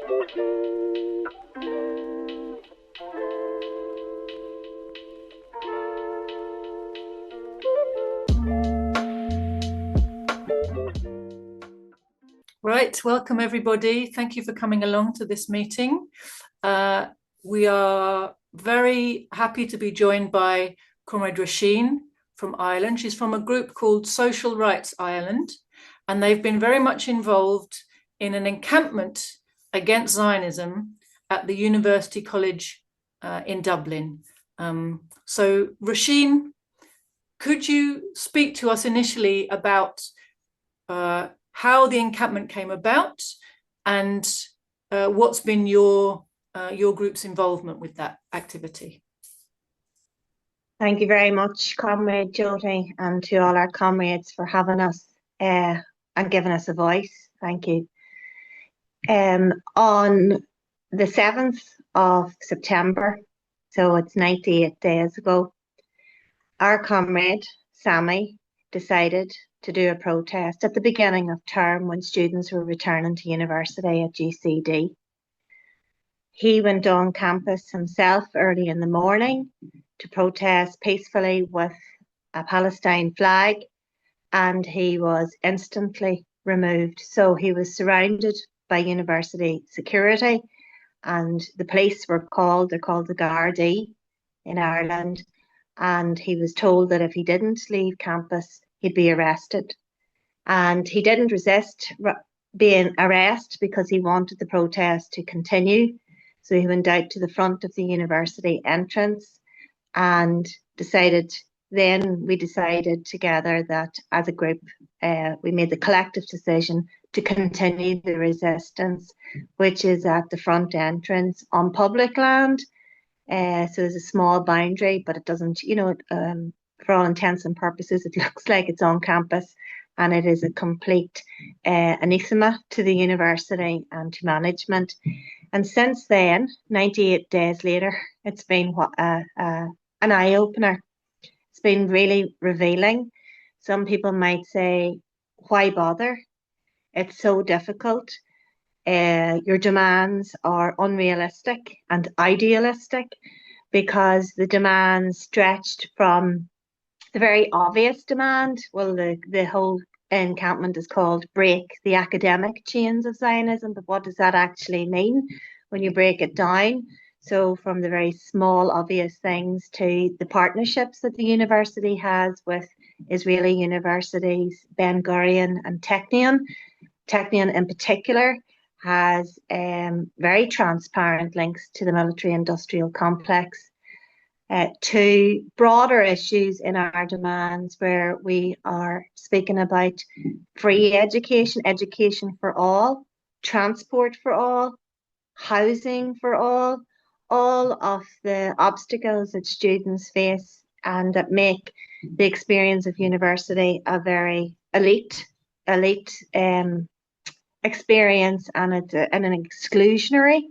Right, welcome everybody. Thank you for coming along to this meeting. We are very happy to be joined by Comrade Roisin from Ireland. She's from a group called Social Rights Ireland, and they've been very much involved in an encampment against Zionism at the University College in Dublin. So Roisin, could you speak to us initially about how the encampment came about and what's been your group's involvement with that activity? Thank you very much, Comrade Joti, and to all our comrades for having us and giving us a voice. Thank you. On the 7th of September, so it's 98 days ago, our comrade, Sami, decided to do a protest at the beginning of term when students were returning to university at GCD. He went on campus himself early in the morning to protest peacefully with a Palestine flag, and he was instantly removed. So he was surrounded by university security, and the police were called. They're called the Gardaí in Ireland, and he was told that if he didn't leave campus, he'd be arrested. And he didn't resist being arrested because he wanted the protest to continue. So he went out to the front of the university entrance and we decided together that as a group, we made the collective decision to continue the resistance, which is at the front entrance on public land. So there's a small boundary, but it doesn't, for all intents and purposes, it looks like it's on campus, and it is a complete anathema to the university and to management. And since then, 98 days later, it's been an eye-opener. It's been really revealing. Some people might say, why bother? It's so difficult. Your demands are unrealistic and idealistic, because the demands stretched from the very obvious demand. Well, the whole encampment is called Break the Academic Chains of Zionism, but what does that actually mean when you break it down? So from the very small, obvious things to the partnerships that the university has with Israeli universities, Ben Gurion and Technion. Technion in particular has very transparent links to the military-industrial complex, to broader issues in our demands where we are speaking about free education, education for all, transport for all, housing for all of the obstacles that students face and that make the experience of university a very elite experience, and it's an exclusionary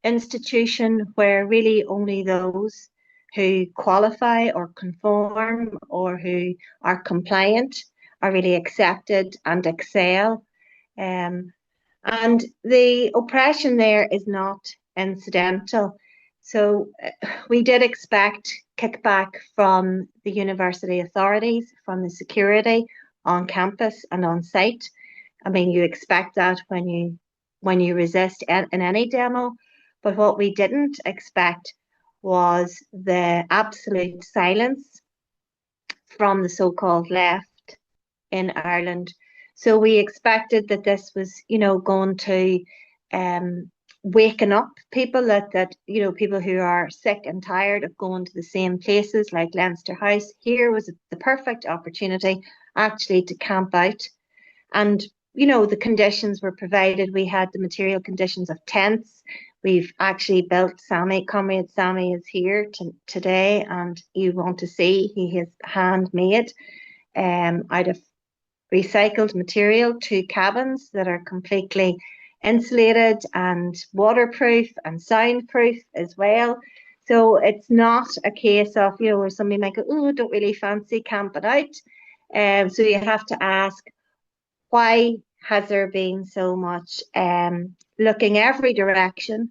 institution where really only those who qualify or conform or who are compliant are really accepted and excel. And the oppression there is not incidental. So we did expect kickback from the university authorities, from the security on campus and on site. I mean, you expect that when you resist in any demo, but what we didn't expect was the absolute silence from the so-called left in Ireland. So we expected that this was, going to waken up people, that people who are sick and tired of going to the same places like Leinster House. Here was the perfect opportunity actually to camp out. And the conditions were provided. We had the material conditions of tents. We've actually built Comrade Sami is here today, and you want to see, he has handmade out of recycled material 2 cabins that are completely insulated and waterproof and soundproof as well. So it's not a case of, where somebody might go, oh, don't really fancy camping out. So you have to ask, why has there been so much looking every direction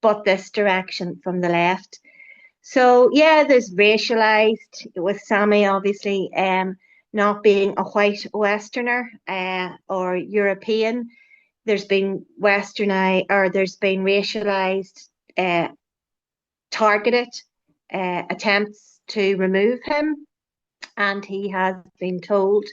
but this direction from the left. So yeah, there's racialized with Sami obviously not being a white Westerner or European. There's been there's been racialized, targeted attempts to remove him, and he has been told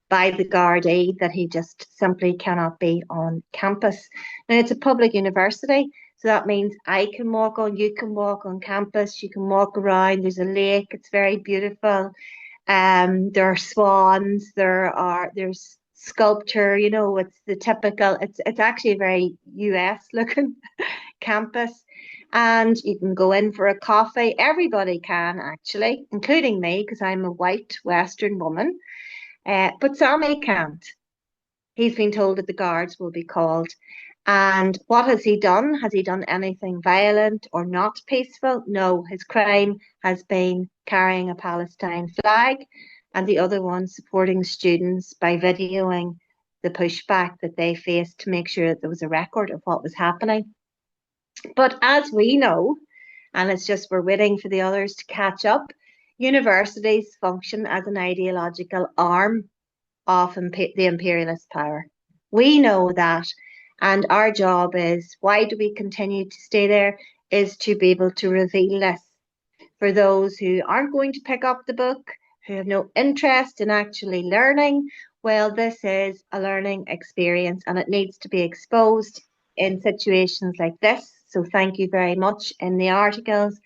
by the Gardaí that he just simply cannot be on campus. Now, it's a public university, so that means you can walk on campus, you can walk around, there's a lake, it's very beautiful. There are swans, there's sculpture, it's the typical, it's actually a very US looking campus. And you can go in for a coffee. Everybody can actually, including me, because I'm a white Western woman. But Sami can't. He's been told that the guards will be called. And what has he done? Has he done anything violent or not peaceful? No, his crime has been carrying a Palestine flag, and the other one supporting students by videoing the pushback that they faced to make sure that there was a record of what was happening. But as we know, and it's just we're waiting for the others to catch up, universities function as an ideological arm of the imperialist power. We know that. And our job is, why do we continue to stay there? Is to be able to reveal this for those who aren't going to pick up the book, who have no interest in actually learning. Well, this is a learning experience and it needs to be exposed in situations like this. So thank you very much in the articles.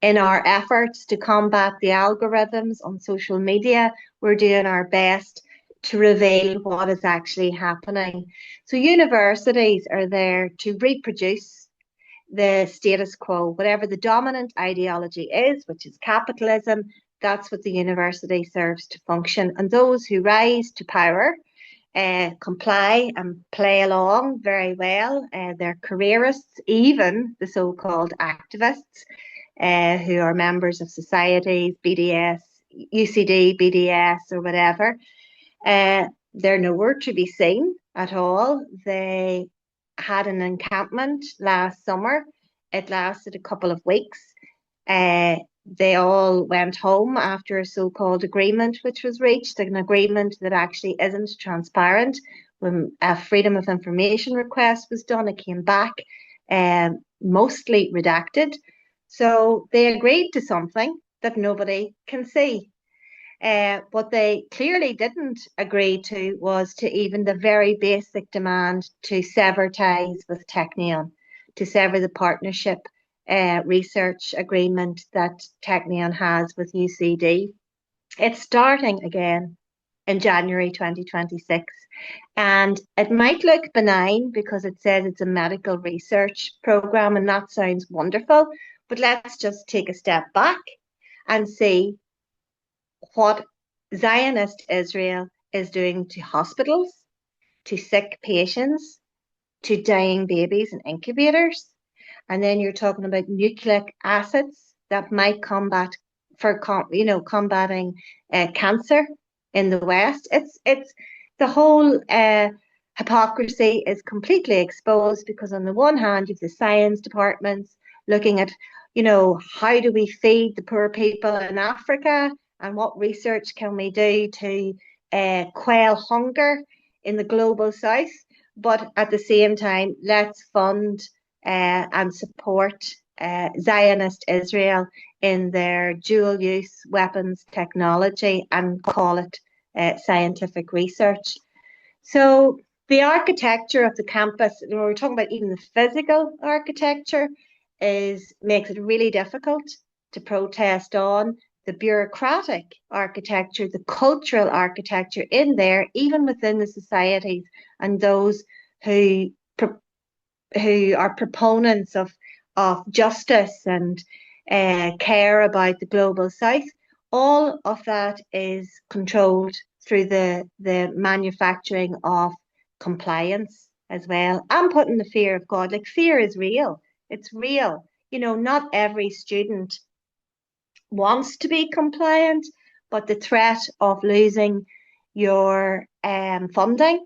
In our efforts to combat the algorithms on social media, we're doing our best to reveal what is actually happening. So universities are there to reproduce the status quo, whatever the dominant ideology is, which is capitalism. That's what the university serves to function. And those who rise to power comply and play along very well. They're careerists, even the so-called activists who are members of societies, BDS, UCD, BDS, or whatever. They're nowhere to be seen at all. They had an encampment last summer. It lasted a couple of weeks. They all went home after a so-called agreement which was reached, an agreement that actually isn't transparent. When a freedom of information request was done, it came back mostly redacted. So they agreed to something that nobody can see. What they clearly didn't agree to was to even the very basic demand to sever ties with Technion, to sever the partnership research agreement that Technion has with UCD. It's starting again in January 2026. And it might look benign because it says it's a medical research program, and that sounds wonderful. But let's just take a step back and see what Zionist Israel is doing to hospitals, to sick patients, to dying babies in incubators. And then you're talking about nucleic acids that might combating cancer in the West. It's the whole hypocrisy is completely exposed, because on the one hand, you have the science departments looking at, how do we feed the poor people in Africa, and what research can we do to quell hunger in the global south. But at the same time, let's fund and support Zionist Israel in their dual-use weapons technology and call it scientific research. So the architecture of the campus, we're talking about even the physical architecture, makes it really difficult to protest on. The bureaucratic architecture, the cultural architecture in there, even within the societies and those who are proponents of justice and care about the global south, all of that is controlled through the manufacturing of compliance as well, and putting the fear of God. Like, fear is real. It's real. Not every student wants to be compliant, but the threat of losing your funding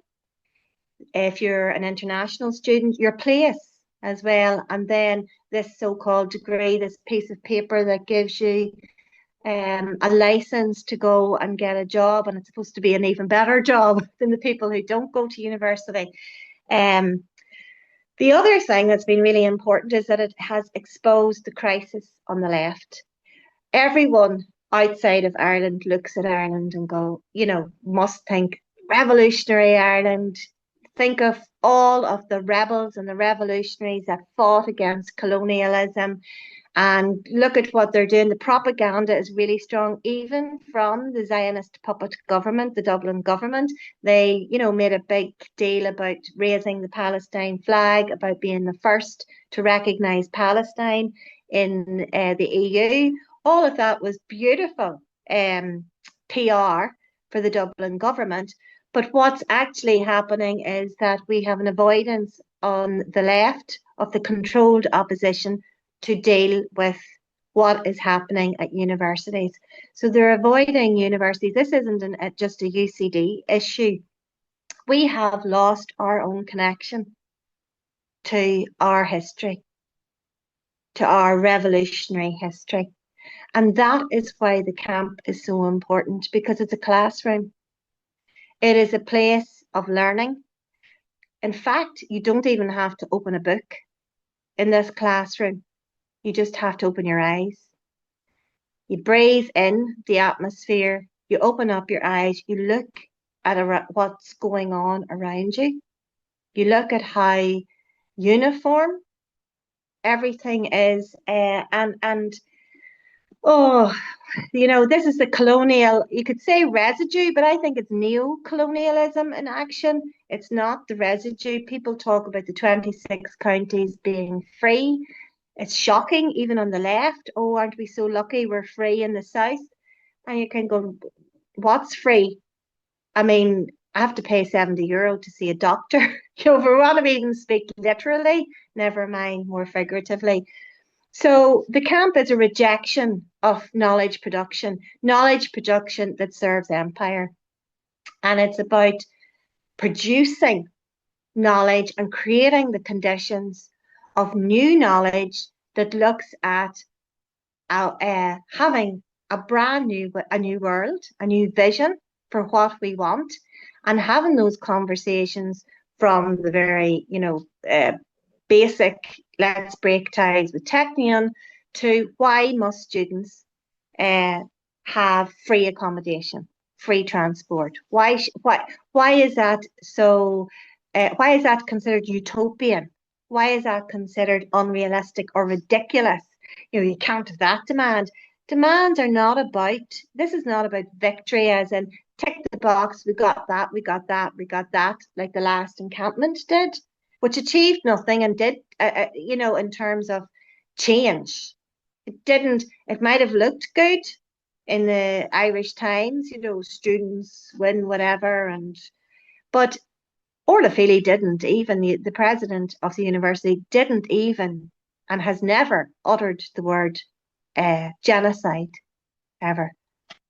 if you're an international student, your place as well. And then this so-called degree, this piece of paper that gives you a license to go and get a job, and it's supposed to be an even better job than the people who don't go to university. The other thing that's been really important is that it has exposed the crisis on the left. Everyone outside of Ireland looks at Ireland and go, must think revolutionary Ireland. Think of all of the rebels and the revolutionaries that fought against colonialism, and look at what they're doing. The propaganda is really strong, even from the Zionist puppet government, the Dublin government. They, made a big deal about raising the Palestine flag, about being the first to recognise Palestine in the EU. All of that was beautiful PR for the Dublin government. But what's actually happening is that we have an avoidance on the left of the controlled opposition to deal with what is happening at universities. So they're avoiding universities. This isn't just a UCD issue. We have lost our own connection to our history, to our revolutionary history. And that is why the camp is so important, because it's a classroom. It is a place of learning. In fact, you don't even have to open a book in this classroom. You just have to open your eyes. You breathe in the atmosphere. You open up your eyes. You look at what's going on around you. You look at how uniform everything is, this is the colonial, you could say residue, but I think it's neo-colonialism in action. It's not the residue. People talk about the 26 counties being free. It's shocking, even on the left. Oh, aren't we so lucky we're free in the south? And you can go, what's free? I mean, I have to pay €70 to see a doctor. If we want to even speak literally, never mind more figuratively. So the camp is a rejection of knowledge production that serves empire. And it's about producing knowledge and creating the conditions of new knowledge that looks at having a new world, a new vision for what we want, and having those conversations from the very, basic, let's break ties with Technion, to why must students have free accommodation, free transport? Why is that so? Why is that considered utopian? Why is that considered unrealistic or ridiculous? You can't have that demand. Demands are not about, this is not about victory as in tick the box, we got that, we got that, we got that, like the last encampment did, which achieved nothing and did, in terms of change. It might have looked good in the Irish Times, students win whatever, but Orla Feely didn't even, the president of the university didn't even, and has never uttered the word genocide ever.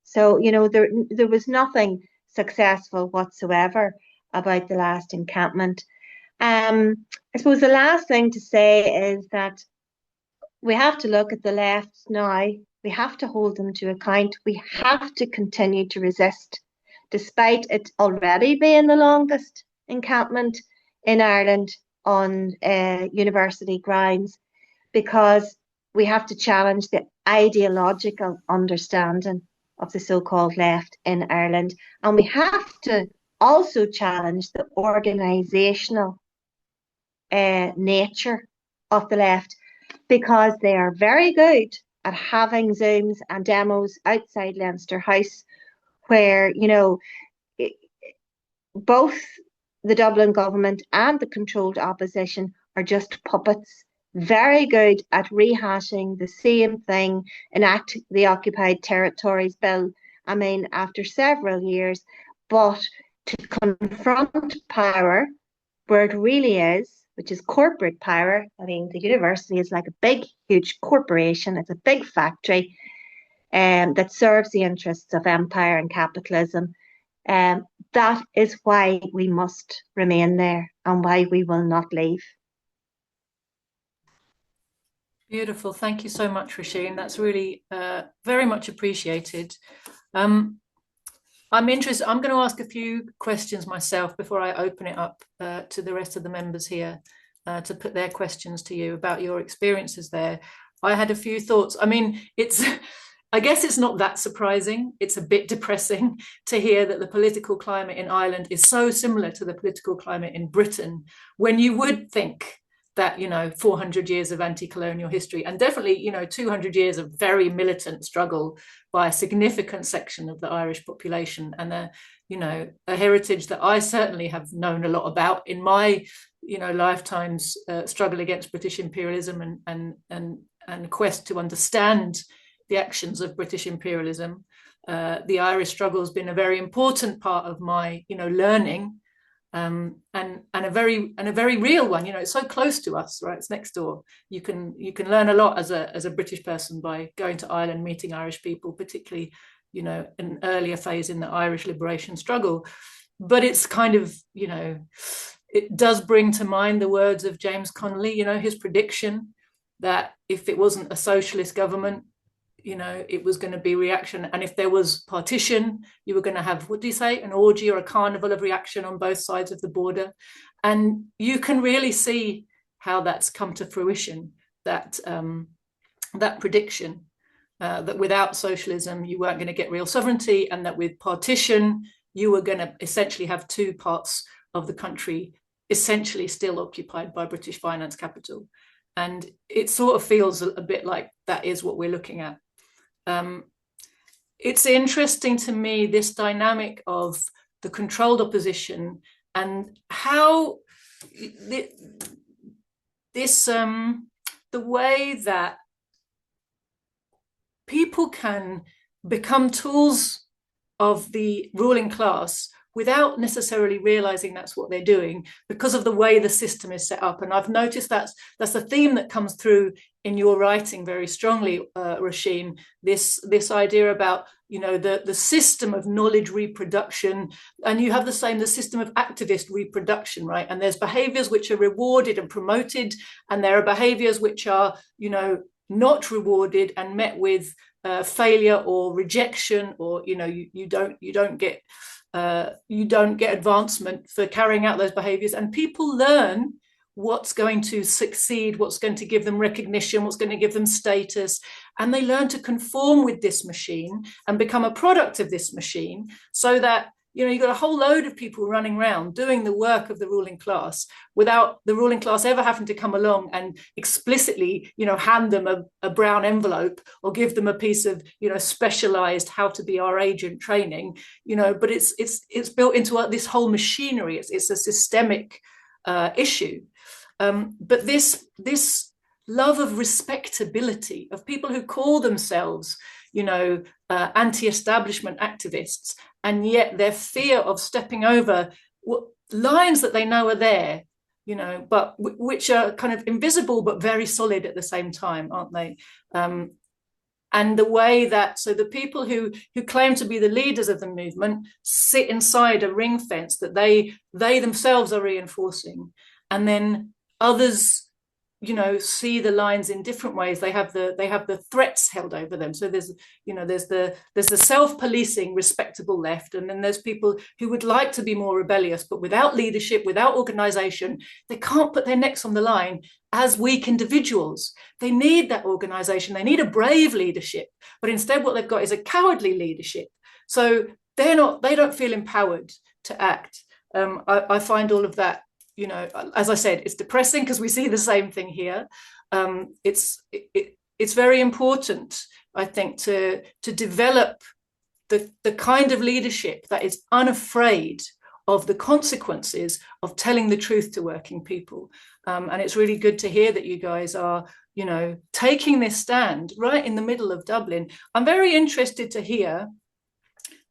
So, there was nothing successful whatsoever about the last encampment. I suppose the last thing to say is that we have to look at the left now. We have to hold them to account. We have to continue to resist, despite it already being the longest encampment in Ireland on university grounds, because we have to challenge the ideological understanding of the so-called left in Ireland. And we have to also challenge the organisational nature of the left, because they are very good at having Zooms and demos outside Leinster House, where, both the Dublin government and the controlled opposition are just puppets, very good at rehashing the same thing, enact the Occupied Territories Bill, after several years, but to confront power where it really is, which is corporate power. The university is like a big, huge corporation. It's a big factory that serves the interests of empire and capitalism. that is why we must remain there and why we will not leave. Beautiful. Thank you so much, Roisin. That's really very much appreciated. I'm interested. I'm going to ask a few questions myself before I open it up to the rest of the members here to put their questions to you about your experiences there. I had a few thoughts. I mean, I guess it's not that surprising. It's a bit depressing to hear that the political climate in Ireland is so similar to the political climate in Britain, when you would think that, 400 years of anti-colonial history and definitely, 200 years of very militant struggle by a significant section of the Irish population, and a heritage that I certainly have known a lot about in my, lifetime's struggle against British imperialism and quest to understand the actions of British imperialism. The Irish struggle has been a very important part of my, learning. And a very real one. It's so close to us, right? It's next door. You can learn a lot as a British person by going to Ireland, meeting Irish people, particularly an earlier phase in the Irish liberation struggle. But it's kind of it does bring to mind the words of James Connolly, his prediction that if it wasn't a socialist government, it was going to be reaction. And if there was partition, you were going to have, what do you say, an orgy or a carnival of reaction on both sides of the border. And you can really see how that's come to fruition, that prediction, that without socialism, you weren't going to get real sovereignty, and that with partition, you were going to essentially have two parts of the country essentially still occupied by British finance capital. And it sort of feels a bit like that is what we're looking at. It's interesting to me, this dynamic of the controlled opposition and how the way that people can become tools of the ruling class without necessarily realizing that's what they're doing, because of the way the system is set up. And I've noticed that's a theme that comes through in your writing very strongly, Roisin, this idea about the system of knowledge reproduction, and you have the system of activist reproduction, right? And there's behaviors which are rewarded and promoted, and there are behaviors which are not rewarded and met with failure or rejection, or you don't get advancement for carrying out those behaviors. And people learn what's going to succeed, what's going to give them recognition, what's going to give them status. And they learn to conform with this machine and become a product of this machine, so that you've got a whole load of people running around doing the work of the ruling class without the ruling class ever having to come along and explicitly, hand them a brown envelope or give them a piece of, specialized how to be our agent training, but it's built into this whole machinery. It's a systemic issue. But this love of respectability of people who call themselves, anti-establishment activists, and yet their fear of stepping over lines that they know are there, but which are kind of invisible but very solid at the same time, aren't they? And the way that, so the people who claim to be the leaders of the movement sit inside a ring fence that they themselves are reinforcing, and then others see the lines in different ways. They have the threats held over them. So there's the self-policing respectable left, and then there's people who would like to be more rebellious, but without leadership, without organization, they can't put their necks on the line as weak individuals. They need that organization. They need a brave leadership, but instead what they've got is a cowardly leadership. So they don't feel empowered to act. I find all of that, as I said, it's depressing because we see the same thing here. It's very important, I think, to develop the kind of leadership that is unafraid of the consequences of telling the truth to working people. And it's really good to hear that you guys are, taking this stand right in the middle of Dublin. I'm very interested to hear.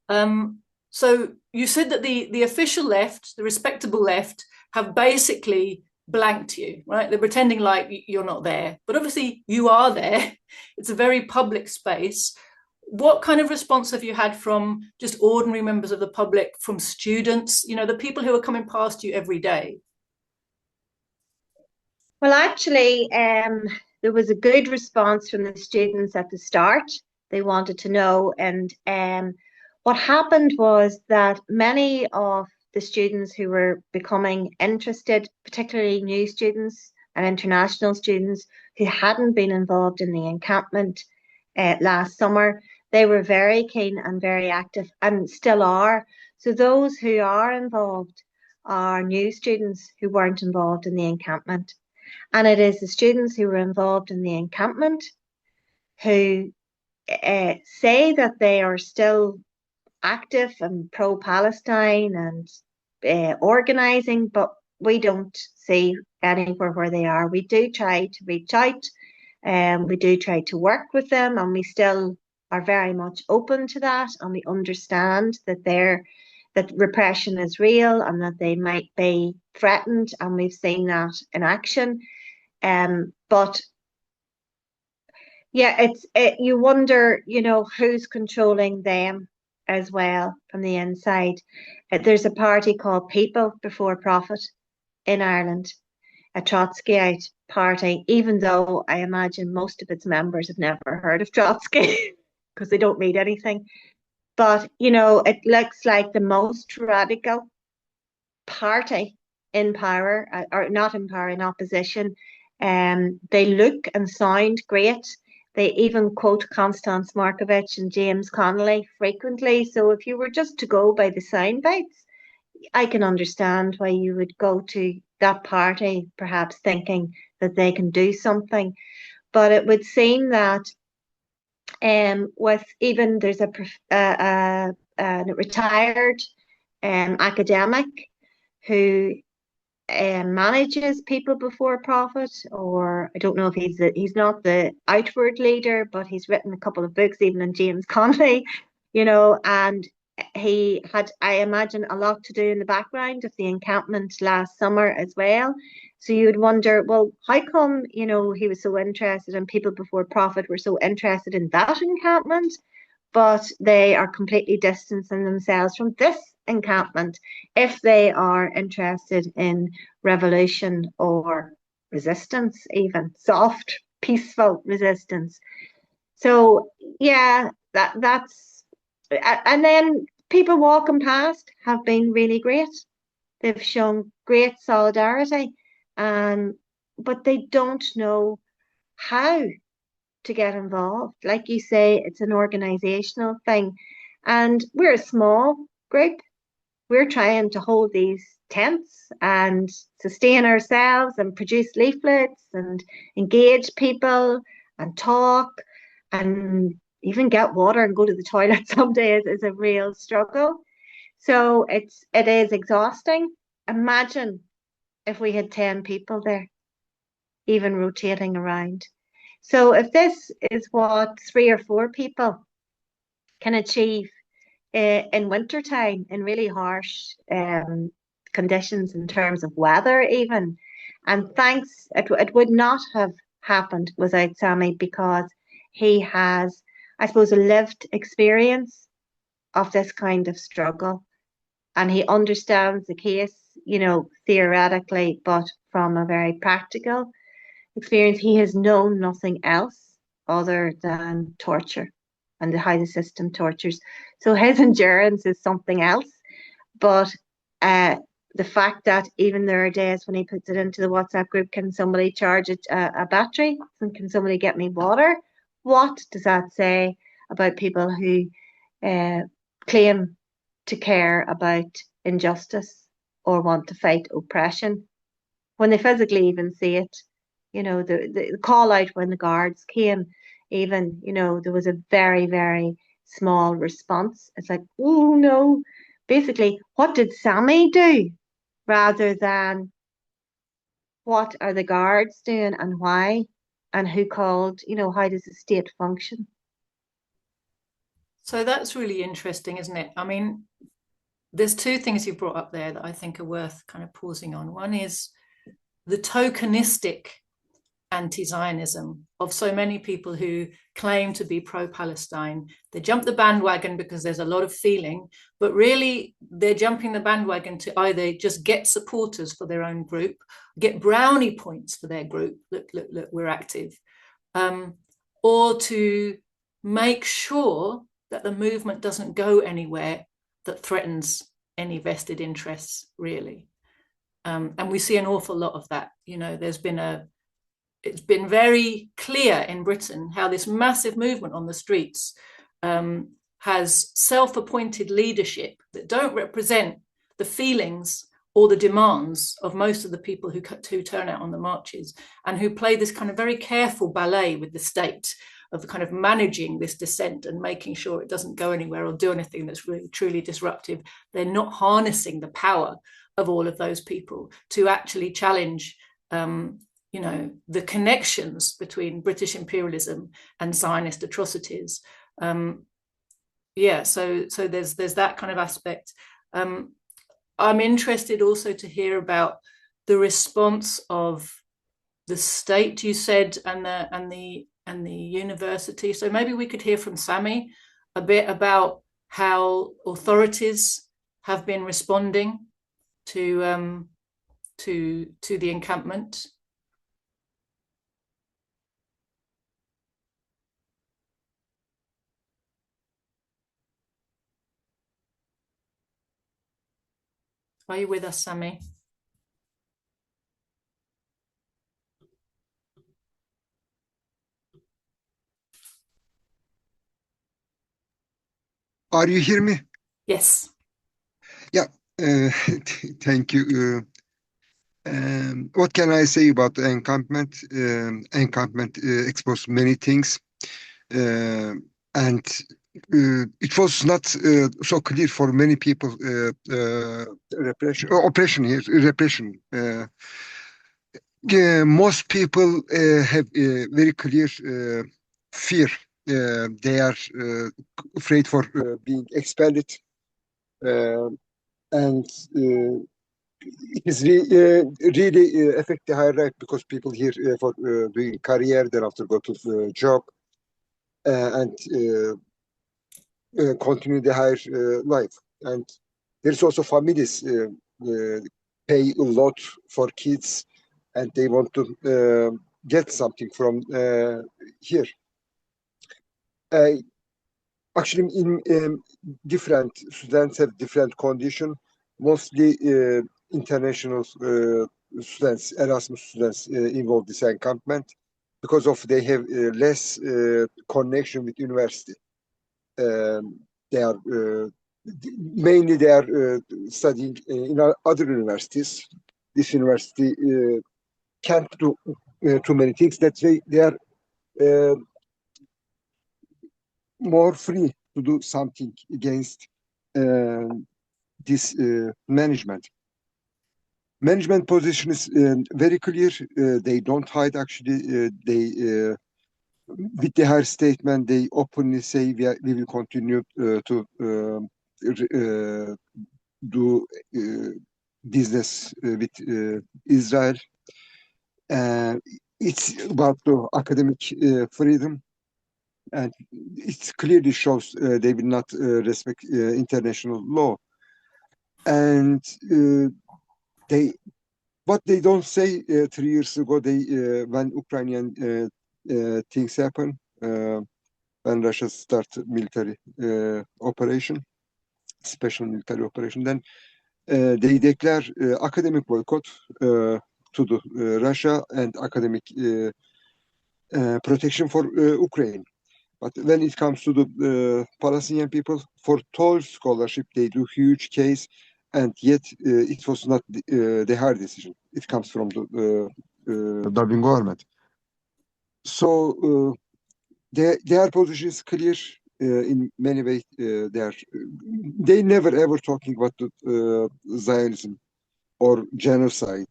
So you said that the official left, the respectable left, have basically blanked you, right? They're pretending like you're not there, but obviously you are there. It's a very public space. what kind of response have you had from just ordinary members of the public, from students, the people who are coming past you every day? Well, actually, there was a good response from the students at the start. They wanted to know, and what happened was that many of the students who were becoming interested, particularly new students and international students who hadn't been involved in the encampment last summer, they were very keen and very active and still are. So those who are involved are new students who weren't involved in the encampment. And it is the students who were involved in the encampment who say that they are still active and pro-Palestine and organising, but we don't see anywhere where they are. We do try to reach out, and we do try to work with them, and we still are very much open to that, and we understand that that repression is real and that they might be threatened, and we've seen that in action. But yeah, you wonder, who's controlling them as well from the inside. There's a party called People Before Profit in Ireland, a Trotskyite party, even though I imagine most of its members have never heard of Trotsky because they don't read anything. But, it looks like the most radical party in power, or not in power, in opposition. They look and sound great. They even quote Constance Markovich and James Connolly frequently. So if you were just to go by the sound bites, I can understand why you would go to that party, perhaps thinking that they can do something. But it would seem that with even there's a retired academic who manages People Before Profit, or I don't know if he's not the outward leader, but he's written a couple of books, even on James Connolly, and he had, I imagine, a lot to do in the background of the encampment last summer as well. So you would wonder, well, how come, he was so interested in People Before Profit, were so interested in that encampment, but they are completely distancing themselves from this encampment if they are interested in revolution or resistance, even soft, peaceful resistance. So yeah, that's and then people walking past have been really great. They've shown great solidarity, but they don't know how to get involved. Like you say, it's an organizational thing. And we're a small group. We're trying to hold these tents and sustain ourselves and produce leaflets and engage people and talk and even get water and go to the toilet some days is a real struggle. So it is exhausting. Imagine if we had 10 people there, even rotating around. So if this is what 3 or 4 people can achieve in wintertime, in really harsh conditions in terms of weather even, and thanks, it would not have happened without Sami, because he has, I suppose, a lived experience of this kind of struggle, and he understands the case, theoretically, but from a very practical experience. He has known nothing else other than torture and how the system tortures. So his endurance is something else. But the fact that even there are days when he puts it into the WhatsApp group, can somebody charge a battery? And can somebody get me water? What does that say about people who claim to care about injustice or want to fight oppression when they physically even see it? The call out when the guards came, even, there was a very, very small response. It's like, oh no, basically, what did Sami do, rather than what are the guards doing and why, and who called, how does the state function? So that's really interesting, isn't it? I mean, there's 2 things you've brought up there that I think are worth kind of pausing on. One is the tokenistic anti-Zionism of so many people who claim to be pro-Palestine. They jump the bandwagon because there's a lot of feeling, but really they're jumping the bandwagon to either just get supporters for their own group, get brownie points for their group, look, we're active, or to make sure that the movement doesn't go anywhere that threatens any vested interests, really. And we see an awful lot of that. You know, it's been very clear in Britain how this massive movement on the streets has self-appointed leadership that don't represent the feelings or the demands of most of the people who turn out on the marches, and who play this kind of very careful ballet with the state of kind of managing this dissent and making sure it doesn't go anywhere or do anything that's really truly disruptive. They're not harnessing the power of all of those people to actually challenge you know, the connections between British imperialism and Zionist atrocities. Yeah, so there's that kind of aspect. I'm interested also to hear about the response of the state, you said, and the university. So maybe we could hear from Sami a bit about how authorities have been responding to the encampment. Are you with us, Sami? Are you hear me? Yes. Yeah, thank you. What can I say about the encampment? Encampment exposed many things, and it was not so clear for many people. Oppression here, repression. Most people have very clear fear. They are afraid for being expelled, and it is really affect the higher right, because people here for doing career, then after go to job and continue the higher life. And there's also families pay a lot for kids, and they want to get something from here. Actually, in different students have different condition. Mostly international students, Erasmus students involved this encampment, because of they have less connection with university. They are mainly they are studying in other universities. This university can't do too many things. That they are more free to do something against this management. Management position is very clear. They don't hide. Actually, they with the higher statement, they openly say we will continue to do business with Israel. It's about the academic freedom, and it clearly shows they will not respect international law. And what they don't say 3 years ago, when Ukrainian things happen, when Russia started military operation, special military operation, then they declare academic boycott to the Russia and academic protection for Ukraine. But when it comes to the Palestinian people, for Toll scholarship, they do huge case, and yet it was not the hard decision. It comes from the Dublin government. So their position is clear in many ways. They never ever talking about the Zionism or genocide.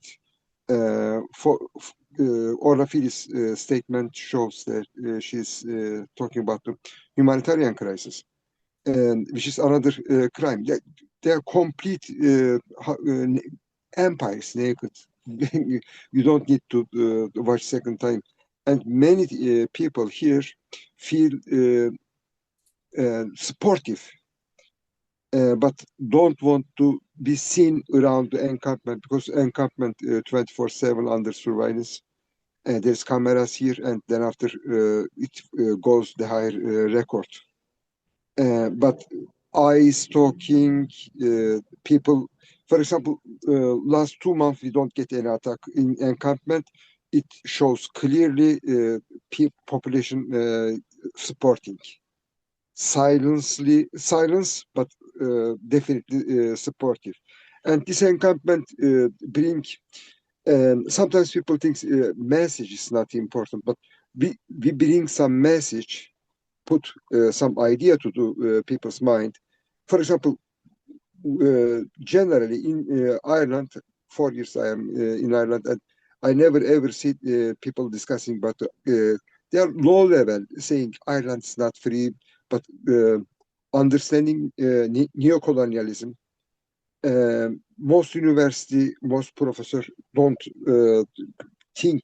Orla Fili's statement shows that she's talking about the humanitarian crisis, which is another crime. They are complete empires, naked you don't need to watch second time. And many people here feel supportive, but don't want to be seen around the encampment, because encampment 24/7 under surveillance. There's cameras here, and then after it goes the higher record. But eyes talking, people, for example, last 2 months we don't get any attack in encampment. It shows clearly population supporting. Silence, but definitely supportive. And this encampment bring. Sometimes people think message is not important, but we bring some message, put some idea to the people's mind. For example, generally in Ireland, 4 years I am in Ireland, and I never ever see people discussing, but they are low level, saying Ireland's not free, but understanding neocolonialism. Most university, most professor don't think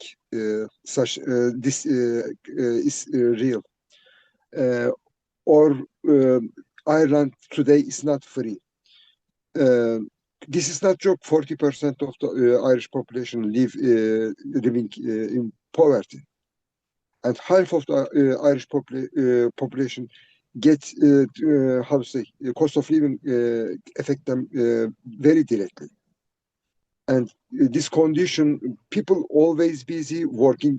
such this is real, or Ireland today is not free. This is not joke. 40% of the Irish population living in poverty, and half of the Irish population get how to say cost of living affect them very directly. And this condition, people always busy working,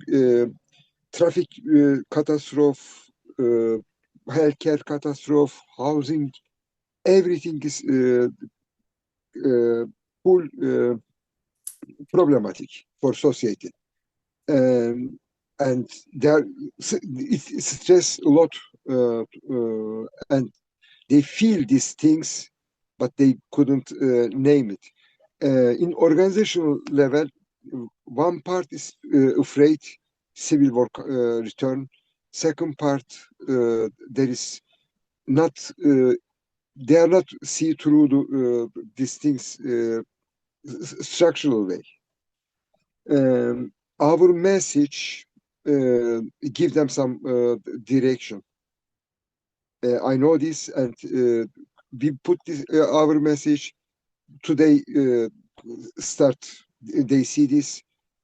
traffic catastrophe, healthcare catastrophe, housing, everything is full problematic for society. And it stress a lot, and they feel these things, but they couldn't name it. In organizational level, one part is afraid civil war return. Second part, there is not. They are not see through these things structural way. Our message give them some direction. I know this, and we put this our message today. Start. They see this,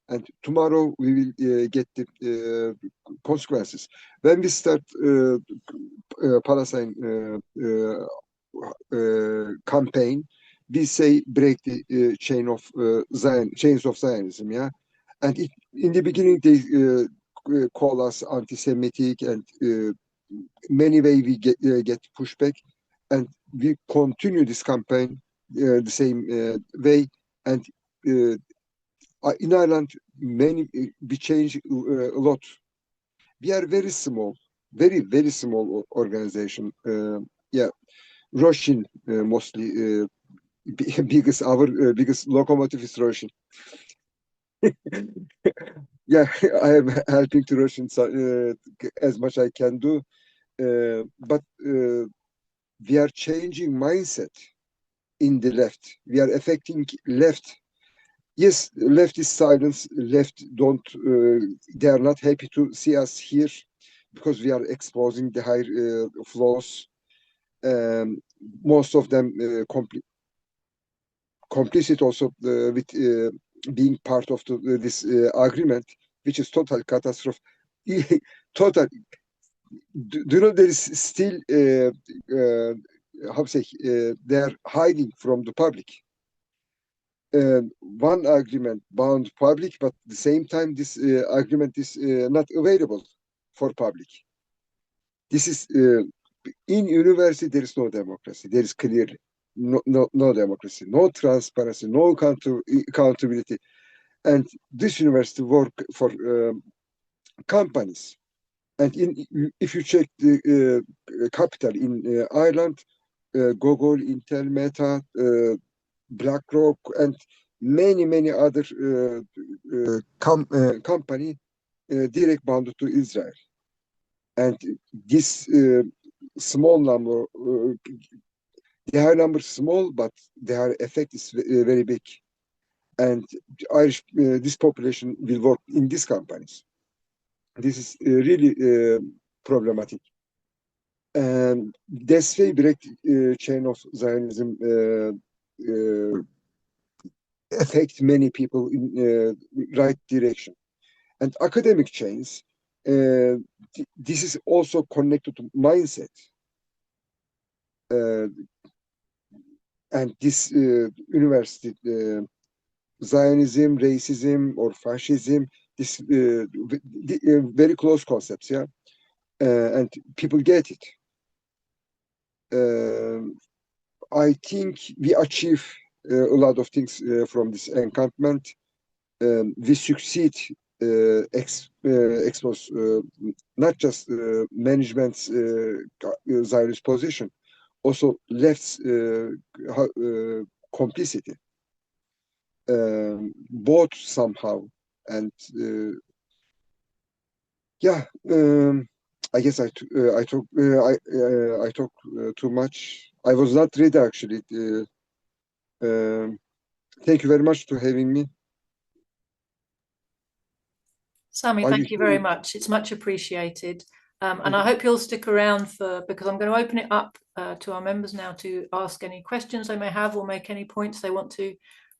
and tomorrow we will get the consequences. When we start Palestine campaign, we say break the chains of Zionism, yeah. And in the beginning they call us anti-Semitic, and many way we get pushback, and we continue this campaign the same way. And in Ireland, we change a lot. We are very small, very small organization. Yeah, Russian mostly. Our biggest locomotive is Russian. Yeah, I am helping to Russian as much I can do, but we are changing mindset in the left. We are affecting left. Yes, left is silence. Left don't. They are not happy to see us here because we are exposing the higher flaws. Most of them complicit also with being part of this agreement, which is total catastrophe. Total. Do you know there is still how to say they are hiding from the public. One agreement bound public, but at the same time this agreement is not available for public. This is in university there is no democracy. There is clearly no democracy, no transparency, no accountability. And this university work for companies. And if you check the capital in Ireland, Google, Intel, Meta, BlackRock, and many other company direct bound to Israel. And this small number, their number is small, but their effect is very big. and Irish this population will work in these companies. This is really problematic. And this way break chain of Zionism affect many people in right direction. And academic chains, this is also connected to mindset. And this university, Zionism, racism, or fascism, this very close concepts, yeah, and people get it. I think we achieve a lot of things from this encampment. We succeed expose not just management's Zionist position, also left's complicity, both somehow. And yeah, I guess I talk too much. I was not ready actually. Thank you very much for having me. Sami, thank you very much. It's much appreciated. And I hope you'll stick around because I'm going to open it up to our members now to ask any questions they may have or make any points they want to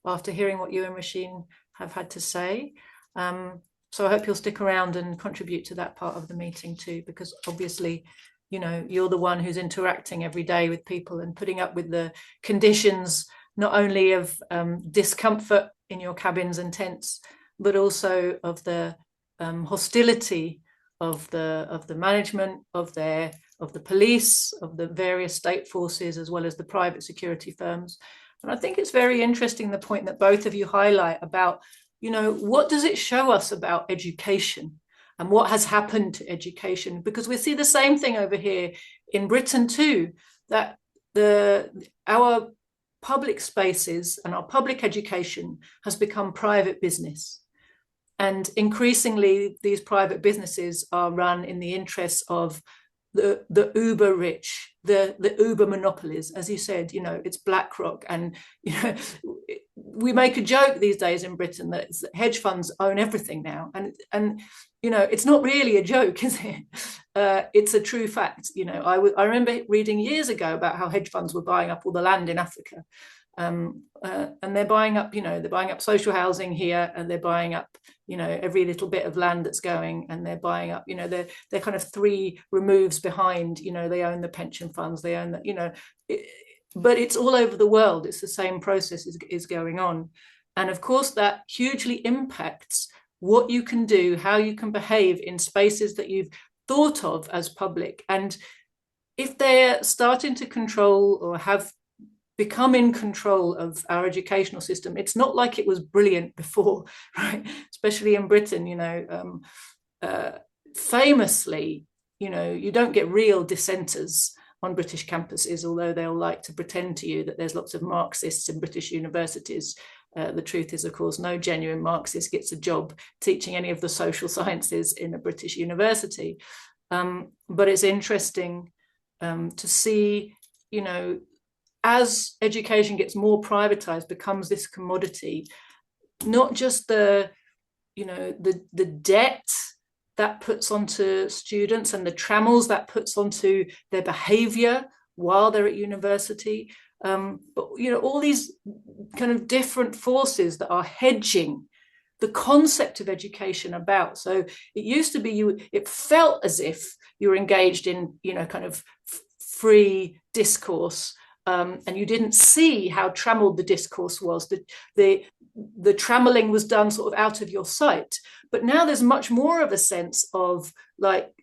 after hearing what you and Rasheen have had to say. So I hope you'll stick around and contribute to that part of the meeting too, because obviously, you know, you're the one who's interacting every day with people and putting up with the conditions, not only of discomfort in your cabins and tents, but also of the hostility of the management, of the police, of the various state forces, as well as the private security firms. And I think it's very interesting, the point that both of you highlight about, you know, what does it show us about education and what has happened to education? Because we see the same thing over here in Britain too, that our public spaces and our public education has become private business. And increasingly, these private businesses are run in the interests of the uber rich, the uber monopolies. As you said, you know, it's BlackRock. And, you know, we make a joke these days in Britain that hedge funds own everything now. And you know, it's not really a joke, is it? It's a true fact. You know, I remember reading years ago about how hedge funds were buying up all the land in Africa. And they're buying up, you know, they're buying up social housing here, and they're buying up, you know, every little bit of land that's going, and they're buying up, you know, they're kind of 3 removes behind, you know, they own the pension funds, they own that, you know, but it's all over the world. It's the same process is going on. And of course, that hugely impacts what you can do, how you can behave in spaces that you've thought of as public. And if they're starting to control or have become in control of our educational system, it's not like it was brilliant before, right? Especially in Britain, you know, famously, you know, you don't get real dissenters on British campuses, although they'll like to pretend to you that there's lots of Marxists in British universities. The truth is, of course, no genuine Marxist gets a job teaching any of the social sciences in a British university. But it's interesting to see, you know, as education gets more privatized, becomes this commodity, not just the, you know, the debt that puts onto students and the trammels that puts onto their behavior while they're at university, but, you know, all these kind of different forces that are hedging the concept of education about. So it used to be it felt as if you were engaged in, you know, kind of free discourse, and you didn't see how trammeled the discourse was. The trammeling was done sort of out of your sight. But now there's much more of a sense of, like,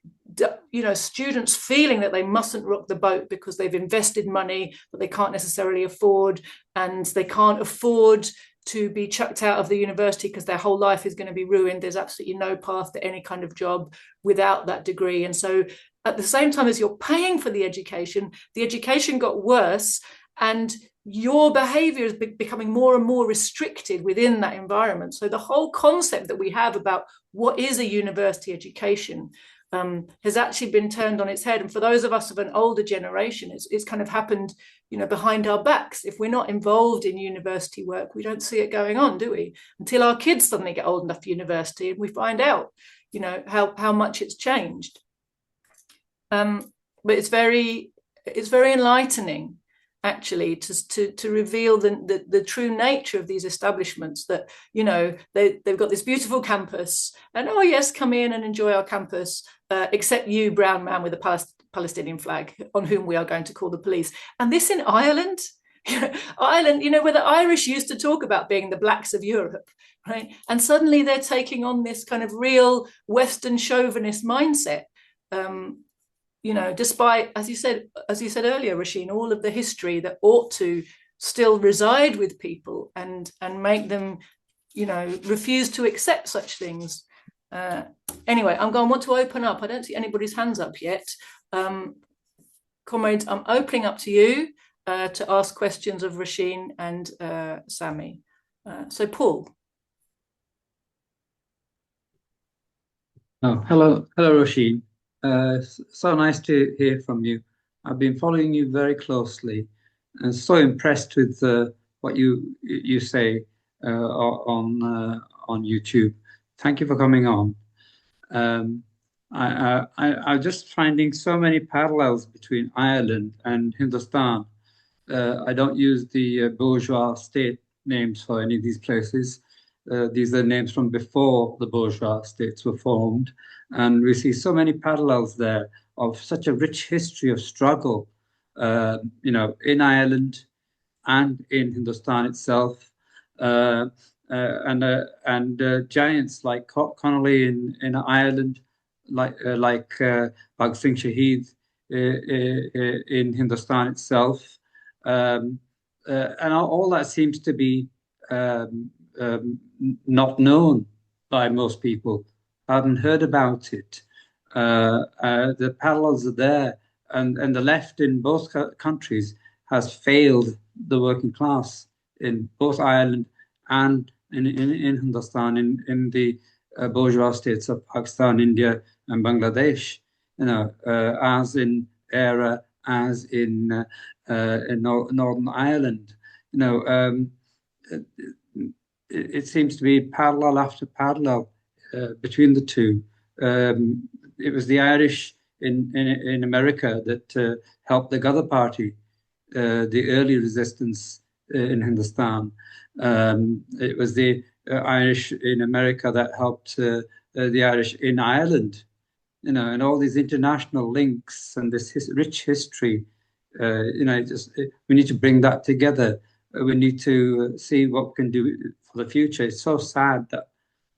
you know, students feeling that they mustn't rock the boat because they've invested money that they can't necessarily afford, and they can't afford to be chucked out of the university because their whole life is going to be ruined. There's absolutely no path to any kind of job without that degree. And so at the same time as you're paying for the education got worse, and your behavior is becoming more and more restricted within that environment. So the whole concept that we have about what is a university education has actually been turned on its head. And for those of us of an older generation, it's kind of happened, behind our backs. If we're not involved in university work, we don't see it going on, do we? Until our kids suddenly get old enough for university and we find out, how much it's changed. But it's very enlightening, actually, to reveal the true nature of these establishments, that they've got this beautiful campus, and oh yes, come in and enjoy our campus, except you, brown man with a Palestinian flag, on whom we are going to call the police. And this in Ireland. Ireland, where the Irish used to talk about being the blacks of Europe, right? And suddenly they're taking on this kind of real Western chauvinist mindset. Despite, as you said earlier, Roisin, all of the history that ought to still reside with people and make them, refuse to accept such things. Anyway, I'm going to want to open up. I don't see anybody's hands up yet. Comrades, I'm opening up to you to ask questions of Roisin and Sami. So Paul. Oh, hello, Roisin. So nice to hear from you. I've been following you very closely and so impressed with what you say on YouTube. Thank you for coming on. I'm just finding so many parallels between Ireland and Hindustan. I don't use the bourgeois state names for any of these places. These are names from before the bourgeois states were formed. And we see so many parallels there of such a rich history of struggle, in Ireland and in Hindustan itself. And giants like Connolly in Ireland, like Bhag Singh Shaheed in Hindustan itself. And all that seems to be not known by most people. I haven't heard about it. The parallels are there, and the left in both countries has failed the working class in both Ireland and in Hindustan, in the bourgeois states of Pakistan, India, and Bangladesh. As in ERA, as in Northern Ireland. It seems to be parallel after parallel between the two. It was the Irish in America that helped the Ghadar Party, the early resistance in Hindustan. It was the Irish in America that helped the Irish in Ireland. And all these international links and this rich history. We need to bring that together. We need to see what we can do for the future. It's so sad that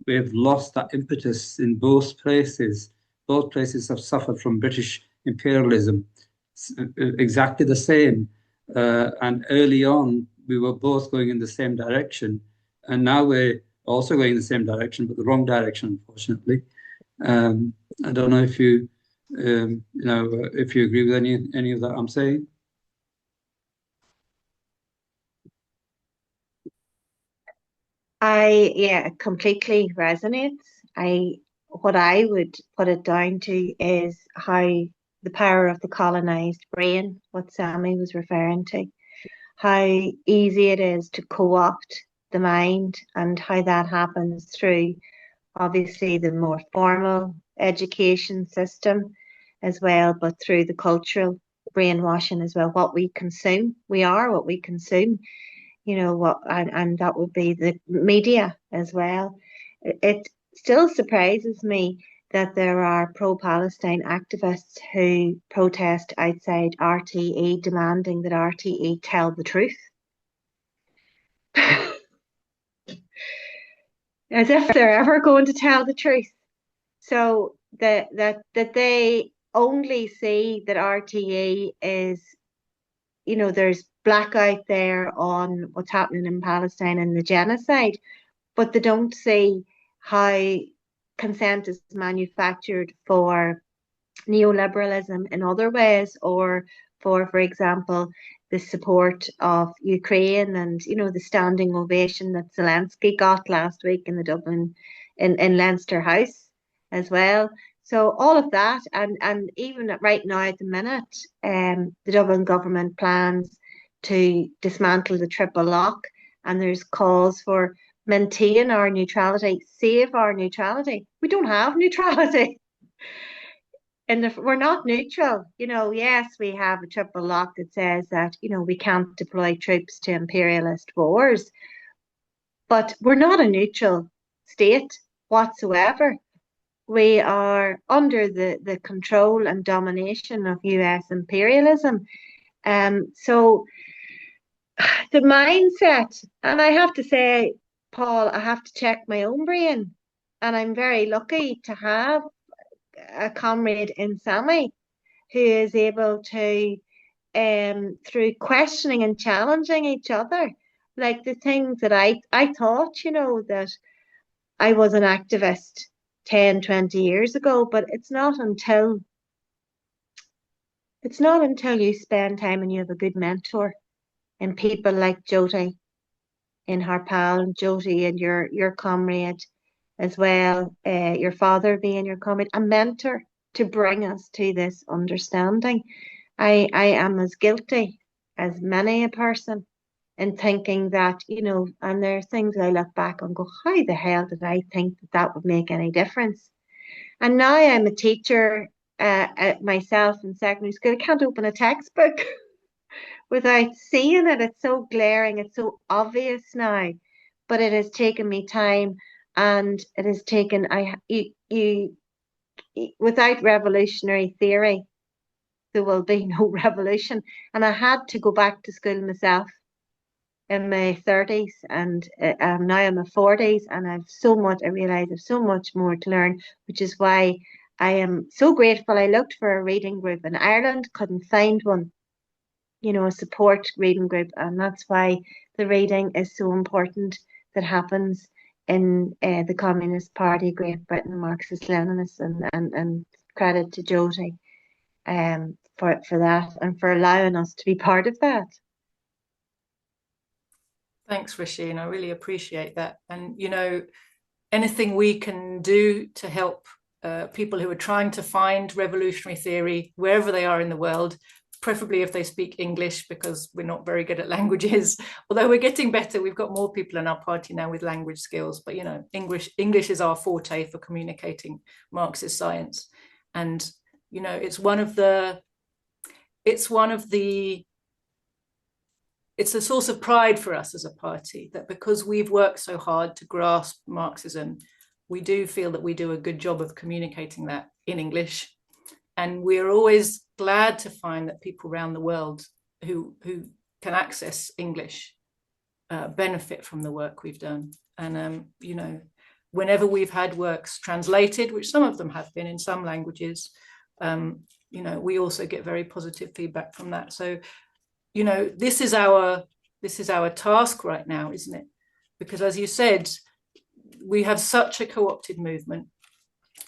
we've lost that impetus in both places. Both places have suffered from British imperialism, exactly the same. And early on, we were both going in the same direction. And now we're also going in the same direction, but the wrong direction, unfortunately. I don't know if you, if you agree with any of that I'm saying. It completely resonates. What I would put it down to is how the power of the colonized brain, what Sami was referring to, how easy it is to co-opt the mind, and how that happens through obviously the more formal education system as well, but through the cultural brainwashing as well. What we consume, we are what we consume. And that would be the media as well. It still surprises me that there are pro-Palestine activists who protest outside RTE demanding that RTE tell the truth. As if they're ever going to tell the truth. So that they only see that RTE is, there's blackout there on what's happening in Palestine and the genocide, but they don't see how consent is manufactured for neoliberalism in other ways, or for example, the support of Ukraine and, the standing ovation that Zelensky got last week in the Dublin, in Leinster House as well. So all of that, and even right now at the minute, the Dublin government plans to dismantle the triple lock, and there's calls for maintain our neutrality, save our neutrality. We don't have neutrality. And we're not neutral. Yes, we have a triple lock that says that, we can't deploy troops to imperialist wars, but we're not a neutral state whatsoever. We are under the control and domination of US imperialism. So the mindset, and I have to say, Paul, I have to check my own brain. And I'm very lucky to have a comrade in Sami who is able to, through questioning and challenging each other, like the things that I thought, that I was an activist 10, 20 years ago, but it's not until you spend time and you have a good mentor and people like Joti in her pal, and Joti and your comrade as well, your father being your comrade, a mentor to bring us to this understanding. I am as guilty as many a person in thinking that, and there are things I look back and go, how the hell did I think that would make any difference? And now I'm a teacher myself in secondary school. I can't open a textbook without seeing it. It's so glaring. It's so obvious now. But it has taken me time, and it has taken without revolutionary theory, there will be no revolution. And I had to go back to school myself in my 30s, and now I'm in my 40s, and I realise I've so much more to learn, which is why I am so grateful. I looked for a reading group in Ireland, couldn't find one, a support reading group, and that's why the reading is so important that happens in the Communist Party, Great Britain, Marxist-Leninism, and credit to Joti for that and for allowing us to be part of that. Thanks, Roisin. I really appreciate that. And, anything we can do to help people who are trying to find revolutionary theory wherever they are in the world, preferably if they speak English, because we're not very good at languages. Although we're getting better, we've got more people in our party now with language skills. But English is our forte for communicating Marxist science, and it's a source of pride for us as a party that because we've worked so hard to grasp Marxism, we do feel that we do a good job of communicating that in English. And we're always glad to find that people around the world who can access English benefit from the work we've done. And, whenever we've had works translated, which some of them have been in some languages, we also get very positive feedback from that. So, this is our task right now, isn't it? Because as you said, we have such a co-opted movement.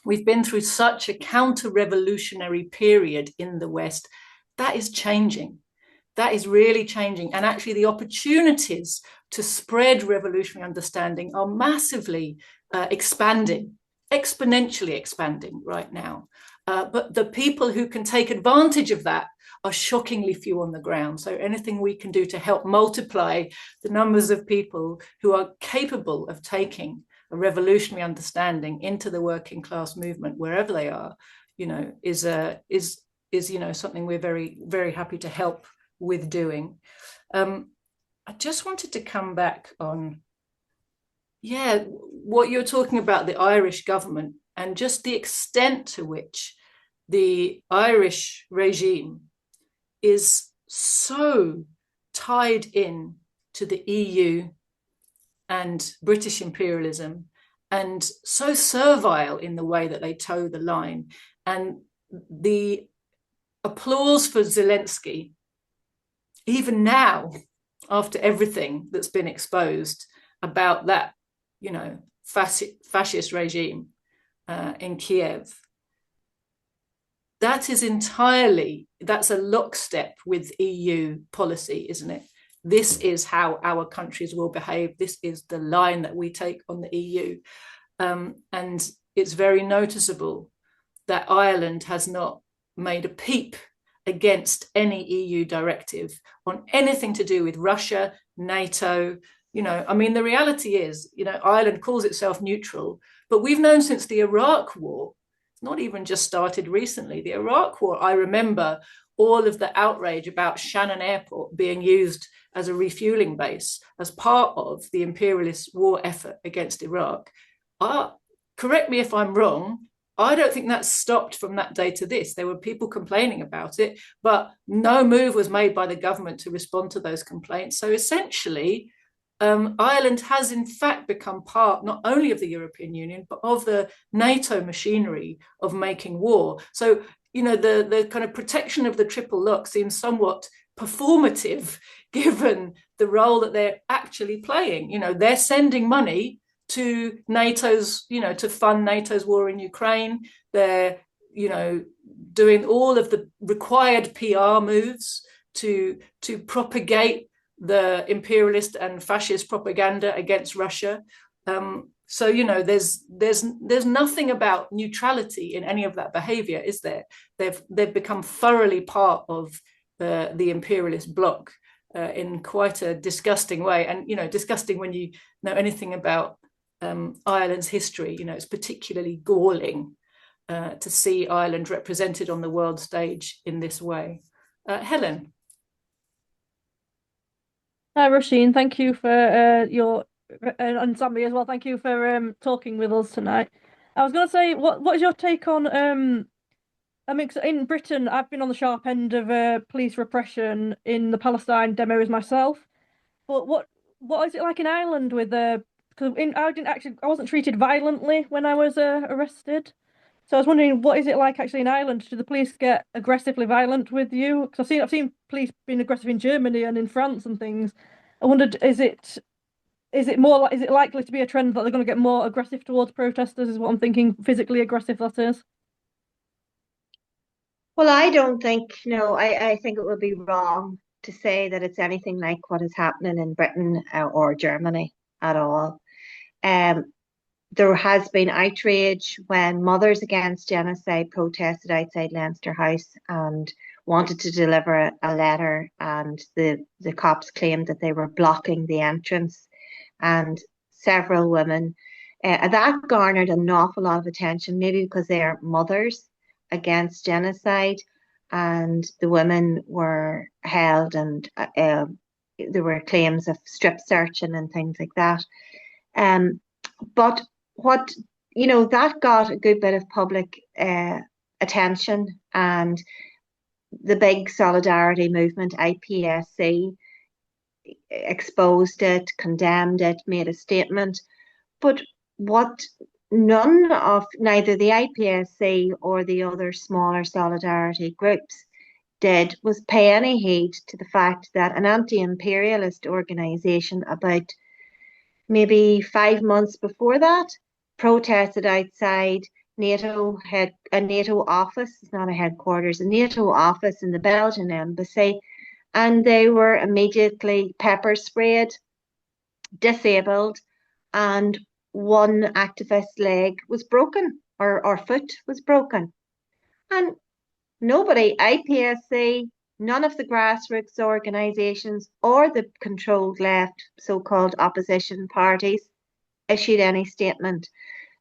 We've been through such a counter-revolutionary period in the West. That is changing. That is really changing. And actually the opportunities to spread revolutionary understanding are massively expanding, exponentially expanding right now. But the people who can take advantage of that are shockingly few on the ground. So anything we can do to help multiply the numbers of people who are capable of taking a revolutionary understanding into the working class movement, wherever they are, is something we're very, very happy to help with doing. I just wanted to come back on, what you're talking about, the Irish government, and just the extent to which the Irish regime is so tied in to the EU and British imperialism, and so servile in the way that they toe the line. And the applause for Zelensky, even now, after everything that's been exposed about that, fascist regime in Kiev, that's a lockstep with EU policy, isn't it? This is how our countries will behave. This is the line that we take on the EU. And it's very noticeable that Ireland has not made a peep against any EU directive on anything to do with Russia, NATO. I mean, the reality is, Ireland calls itself neutral, but we've known since the Iraq War. It's not even just started recently. The Iraq War, I remember all of the outrage about Shannon Airport being used as a refueling base as part of the imperialist war effort against Iraq. Correct me if I'm wrong, I don't think that stopped from that day to this. There were people complaining about it, but no move was made by the government to respond to those complaints. So essentially, Ireland has in fact become part not only of the European Union, but of the NATO machinery of making war. So, the kind of protection of the triple lock seems somewhat performative given the role that they're actually playing. They're sending money to NATO's, to fund NATO's war in Ukraine. They're, doing all of the required PR moves to propagate the imperialist and fascist propaganda against Russia. So there's nothing about neutrality in any of that behavior, is there? They've become thoroughly part of the imperialist bloc in quite a disgusting way, and disgusting when you know anything about Ireland's history. It's particularly galling to see Ireland represented on the world stage in this way. Helen. Hi, Roisin. Thank you for your and Sami as well. Thank you for talking with us tonight. I was going to say, what is your take on? I mean, in Britain, I've been on the sharp end of police repression in the Palestine demos myself. But what is it like in Ireland with because I wasn't treated violently when I was arrested. So I was wondering, what is it like actually in Ireland? Do the police get aggressively violent with you? Because I've seen police being aggressive in Germany and in France and things. I wondered, is it likely to be a trend that they're going to get more aggressive towards protesters? Is what I'm thinking. Physically aggressive, that is. Well, I don't think, I think it would be wrong to say that it's anything like what is happening in Britain or Germany at all. There has been outrage when Mothers Against Genocide protested outside Leinster House and wanted to deliver a letter, and the cops claimed that they were blocking the entrance, and several women. That garnered an awful lot of attention, maybe because they are mothers against genocide, and the women were held, and there were claims of strip searching and things like that. But that got a good bit of public attention, and the big solidarity movement, IPSC, exposed it, condemned it, made a statement. But what neither the IPSC or the other smaller solidarity groups did was pay any heed to the fact that an anti-imperialist organisation about maybe 5 months before that protested outside a NATO office. It's not a headquarters, a NATO office in the Belgian embassy, and they were immediately pepper sprayed, disabled, and one activist's leg was broken, or foot was broken. And nobody, IPSC, none of the grassroots organisations or the controlled left, so-called opposition parties, issued any statement.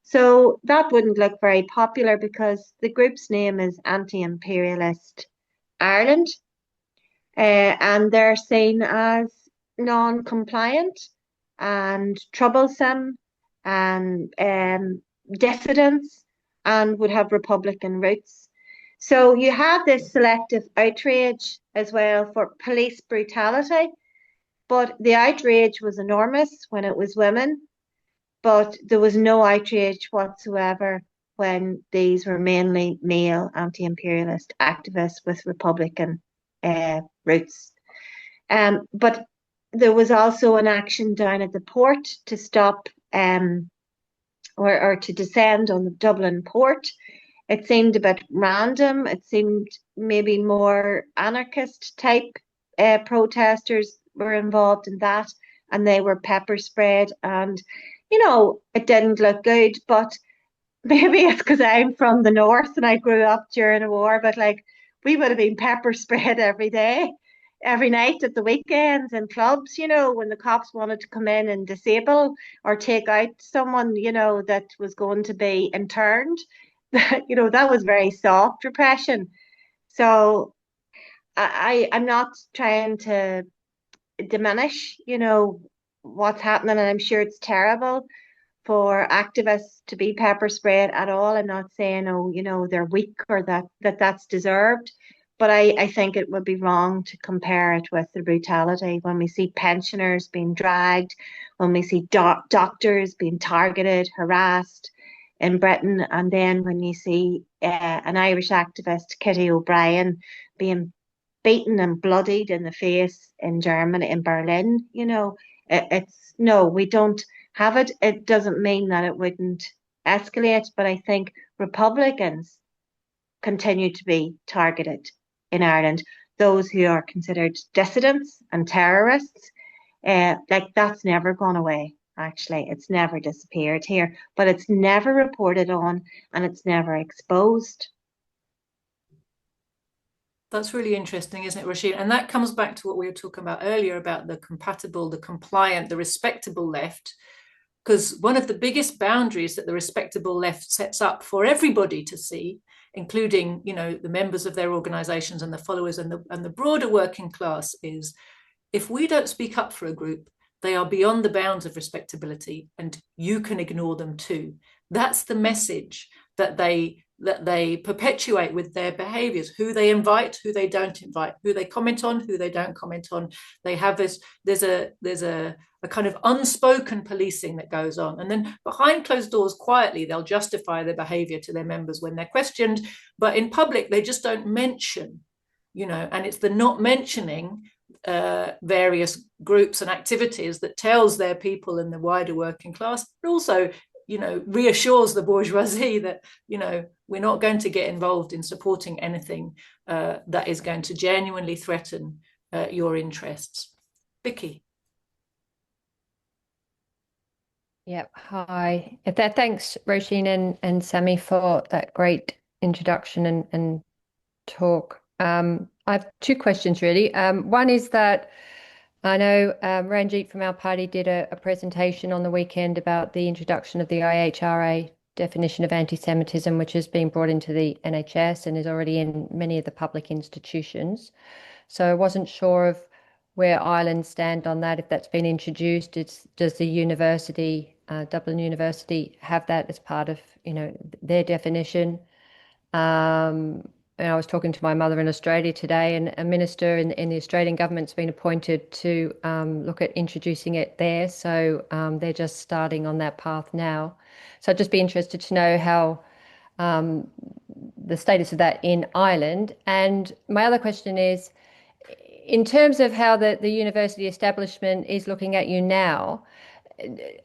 So that wouldn't look very popular because the group's name is Anti-Imperialist Ireland, and they're seen as non-compliant and troublesome and dissidents, and would have Republican roots. So you have this selective outrage as well for police brutality, but the outrage was enormous when it was women, but there was no outrage whatsoever when these were mainly male anti-imperialist activists with Republican roots. But there was also an action down at the port to stop or to descend on the Dublin port. It seemed a bit random. It seemed maybe more anarchist type protesters were involved in that, and they were pepper sprayed, and it didn't look good. But maybe it's because I'm from the north and I grew up during the war, but like we would have been pepper sprayed every day, every night at the weekends in clubs, when the cops wanted to come in and disable or take out someone, that was going to be interned. That was very soft repression. So I'm not trying to diminish, what's happening, and I'm sure it's terrible for activists to be pepper sprayed at all. I'm not saying, oh, they're weak or that's deserved, but I think it would be wrong to compare it with the brutality when we see pensioners being dragged, when we see doctors being targeted, harassed in Britain, and then when you see an Irish activist, Kitty O'Brien, being beaten and bloodied in the face in Germany, in Berlin. It's no, we don't have it. It doesn't mean that it wouldn't escalate, but I think Republicans continue to be targeted in Ireland. Those who are considered dissidents and terrorists, like that's never gone away. Actually, it's never disappeared here, but it's never reported on and it's never exposed. That's really interesting, isn't it, Roisin? And that comes back to what we were talking about earlier about the compatible, the compliant, the respectable left. Because one of the biggest boundaries that the respectable left sets up for everybody to see, including, the members of their organizations and the followers and the broader working class, is if we don't speak up for a group, they are beyond the bounds of respectability and you can ignore them too. That's the message that they perpetuate with their behaviors, who they invite, who they don't invite, who they comment on, who they don't comment on. They have this, there's a kind of unspoken policing that goes on. And then behind closed doors, quietly, they'll justify their behavior to their members when they're questioned. But in public, they just don't mention, and it's the not mentioning various groups and activities that tells their people in the wider working class, but also reassures the bourgeoisie that, we're not going to get involved in supporting anything that is going to genuinely threaten your interests. Vicky. Yep. Hi. Thanks, Roisin and Sami, for that great introduction and talk. I have two questions, really. One is that I know Ranjit from our party did a presentation on the weekend about the introduction of the IHRA definition of anti-Semitism, which has been brought into the NHS and is already in many of the public institutions. So I wasn't sure of where Ireland stand on that, if that's been introduced. Does the university, Dublin University, have that as part of, their definition? And I was talking to my mother in Australia today, and a minister in the Australian government's been appointed to look at introducing it there. So they're just starting on that path now. So I'd just be interested to know how the status of that in Ireland. And my other question is, in terms of how the university establishment is looking at you now,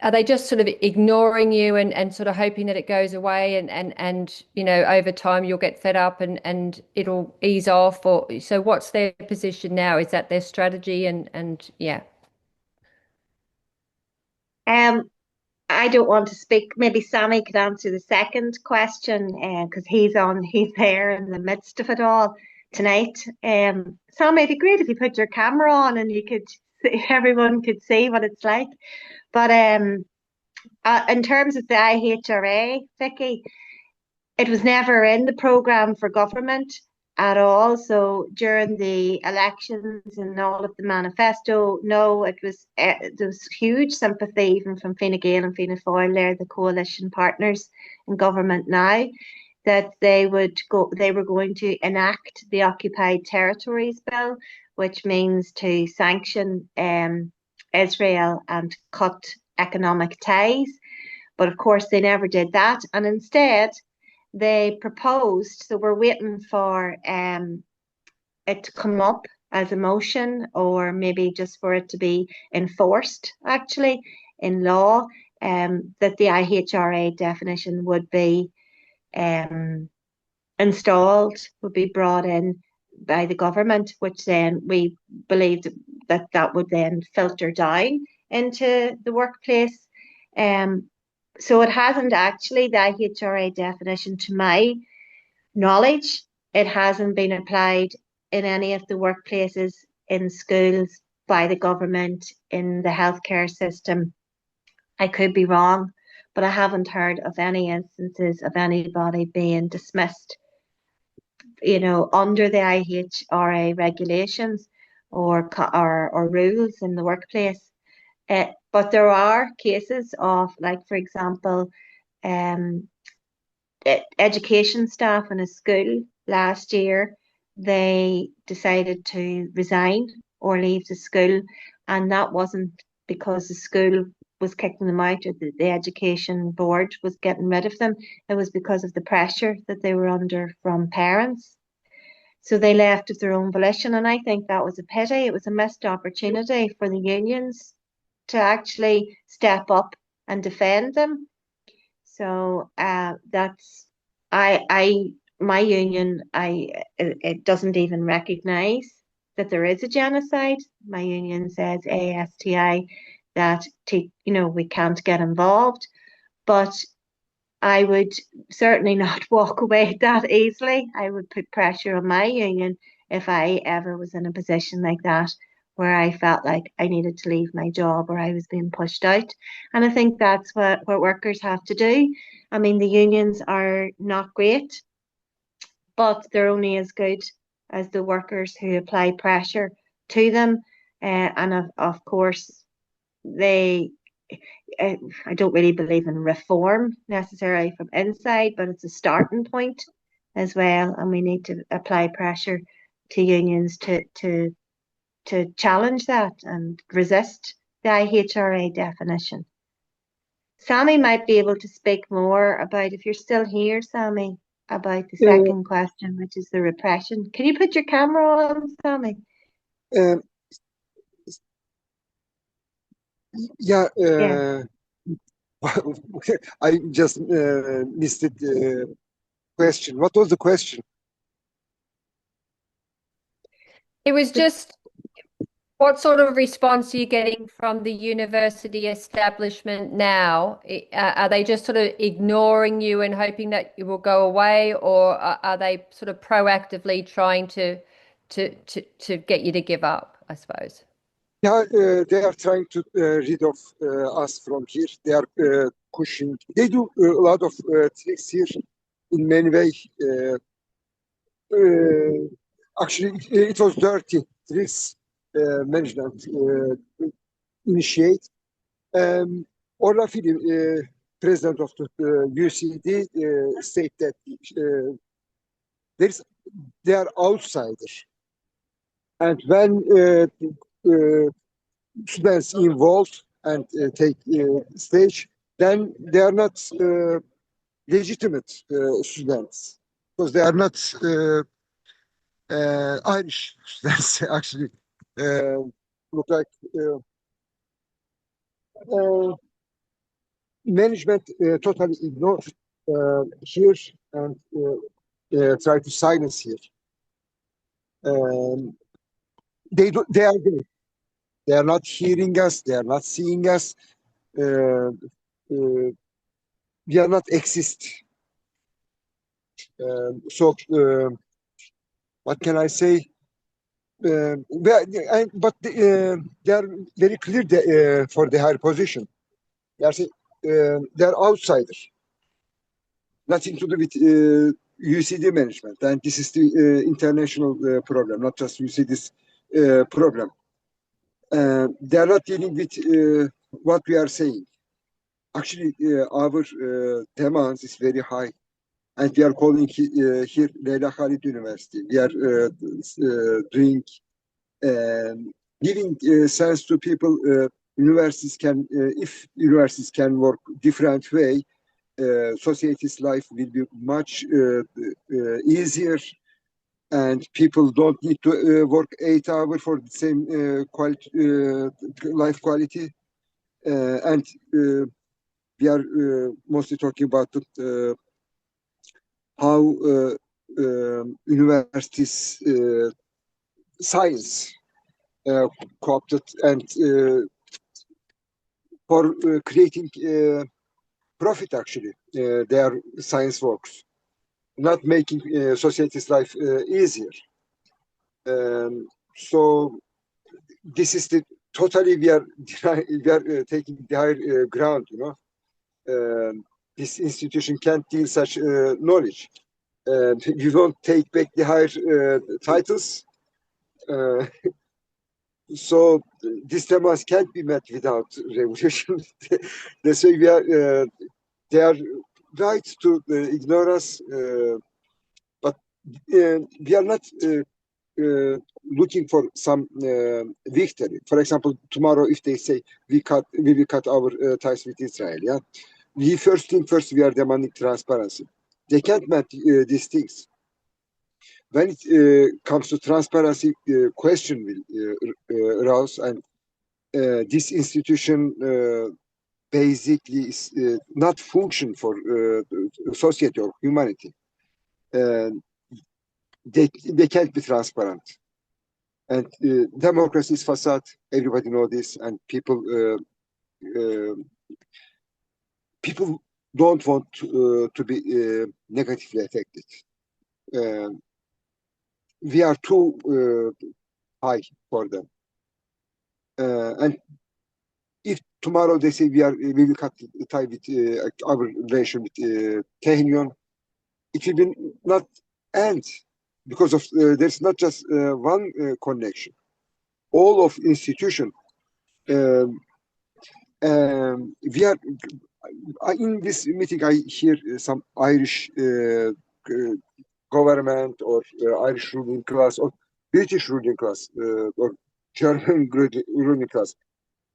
are they just sort of ignoring you and sort of hoping that it goes away and over time you'll get fed up and it'll ease off? Or so what's their position now? Is that their strategy? And yeah. I don't want to speak. Maybe Sami could answer the second question because he's there in the midst of it all tonight. Sami, it'd be great if you put your camera on and everyone could see what it's like. But in terms of the IHRA, Vicky, it was never in the programme for government at all. So during the elections and all of the manifesto, no, there was huge sympathy even from Fine Gael and Fianna Fáil, they're the coalition partners in government now, that they were going to enact the Occupied Territories Bill, which means to sanction Israel and cut economic ties. But of course, they never did that. And instead, they proposed, so we're waiting for it to come up as a motion or maybe just for it to be enforced, actually, in law, that the IHRA definition would be installed, would be brought in by the government, which then we believed that would then filter down into the workplace. So it hasn't actually, the IHRA definition, to my knowledge, it hasn't been applied in any of the workplaces, in schools, by the government, in the healthcare system. I could be wrong, but I haven't heard of any instances of anybody being dismissed, under the IHRA regulations or rules in the workplace. But there are cases of, like, for example, education staff in a school last year, they decided to resign or leave the school, and that wasn't because the school was kicking them out or the education board was getting rid of them. It was because of the pressure that they were under from parents. So they left of their own volition, and I think that was a pity. It was a missed opportunity for the unions to actually step up and defend them. So that's my union. It doesn't even recognise that there is a genocide. My union says ASTI that we can't get involved, but I would certainly not walk away that easily. I would put pressure on my union if I ever was in a position like that, where I felt like I needed to leave my job or I was being pushed out. And I think that's what workers have to do. I mean, the unions are not great, but they're only as good as the workers who apply pressure to them. And of course, I don't really believe in reform necessarily from inside, but it's a starting point as well. And we need to apply pressure to unions to challenge that and resist the IHRA definition. Sami might be able to speak more about, if you're still here, Sami, about the second question, which is the repression. Can you put your camera on, Sami? Yeah, Yeah. I just missed the question. What was the question? It was just, what sort of response are you getting from the university establishment now? Are they just sort of ignoring you and hoping that you will go away, or are they sort of proactively trying to get you to give up, I suppose? Yeah, they are trying to rid of us from here. They are pushing. They do a lot of tricks here in many ways. Actually, it was dirty tricks management initiate. Orla Fili, president of the UCD, said that they are outsiders. And when students involved and take stage, then they are not legitimate students, because they are not Irish students. Actually, look like management totally ignored here and try to silence here. They are there. They are not hearing us. They are not seeing us. We are not exist. So what can I say? But they are very clear for the higher position. They are outsiders. Nothing to do with UCD management. And this is the international problem, not just UCD's problem. They are not dealing with what we are saying. Actually, our demands is very high. And we are calling here Leyla Khalid University. We are doing, giving sense to people. Universities can, if universities can work different way, society's life will be much easier, and people don't need to work 8 hours for the same quality, life quality. And we are mostly talking about how universities science co-opted and for creating profit actually their science works, not making society's life easier. So this is the totally we are taking the higher ground, you know. This institution can't deal such knowledge. We won't take back the higher titles. So this demands can't be met without revolution. That's why we are. They are right to ignore us, but we are not looking for some victory. For example, tomorrow, if they say we will cut our ties with Israel, yeah, first, we are demanding transparency. They can't match these things. When it comes to transparency, question will arouse, and this institution basically is not function for society or humanity. They can't be transparent. And democracy is facade. Everybody know this, and people don't want to be negatively affected. We are too high for them. And if tomorrow they say we will cut the tie with our relation with Tehran, it will be not end because of there's not just one connection. All of institution. We are in this meeting. I hear some Irish government or Irish ruling class or British ruling class or German ruling class.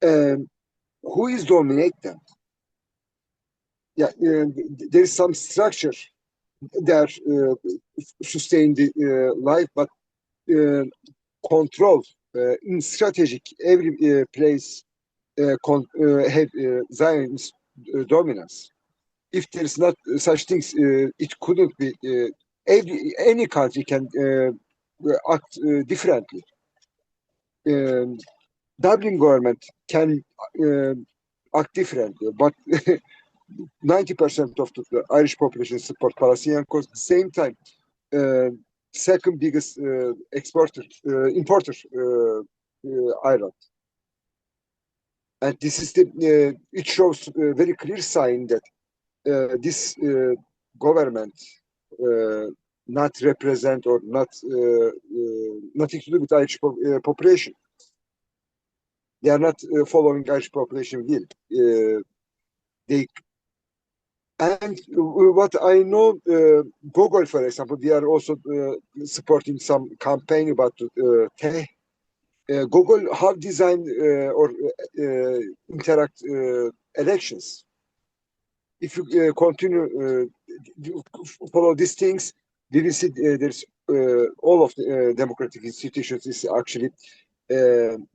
Who is dominate them? Yeah, there is some structure that sustain the life, but control in strategic every place have Zionist dominance. If there is not such things, it couldn't be. Any country can act differently. Dublin government can act differently, but 90% of the Irish population support Palestinian cause. At the same time, second biggest importer Ireland, and this is the it shows a very clear sign that this government not represent or not nothing to do with Irish population. They are not following Irish population will. And what I know, Google, for example, we are also supporting some campaign about Google have designed or interact elections. If you continue follow these things, we will see there's all of the democratic institutions is actually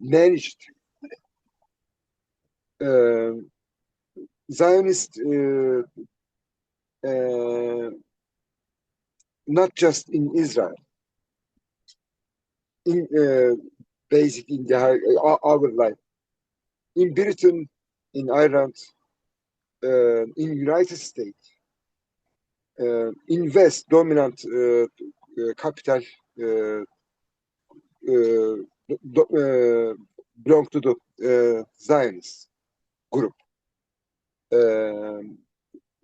managed. Zionist, not just in Israel, in basic in our life, in Britain, in Ireland, in United States, in West dominant capital belong to the Zionist group.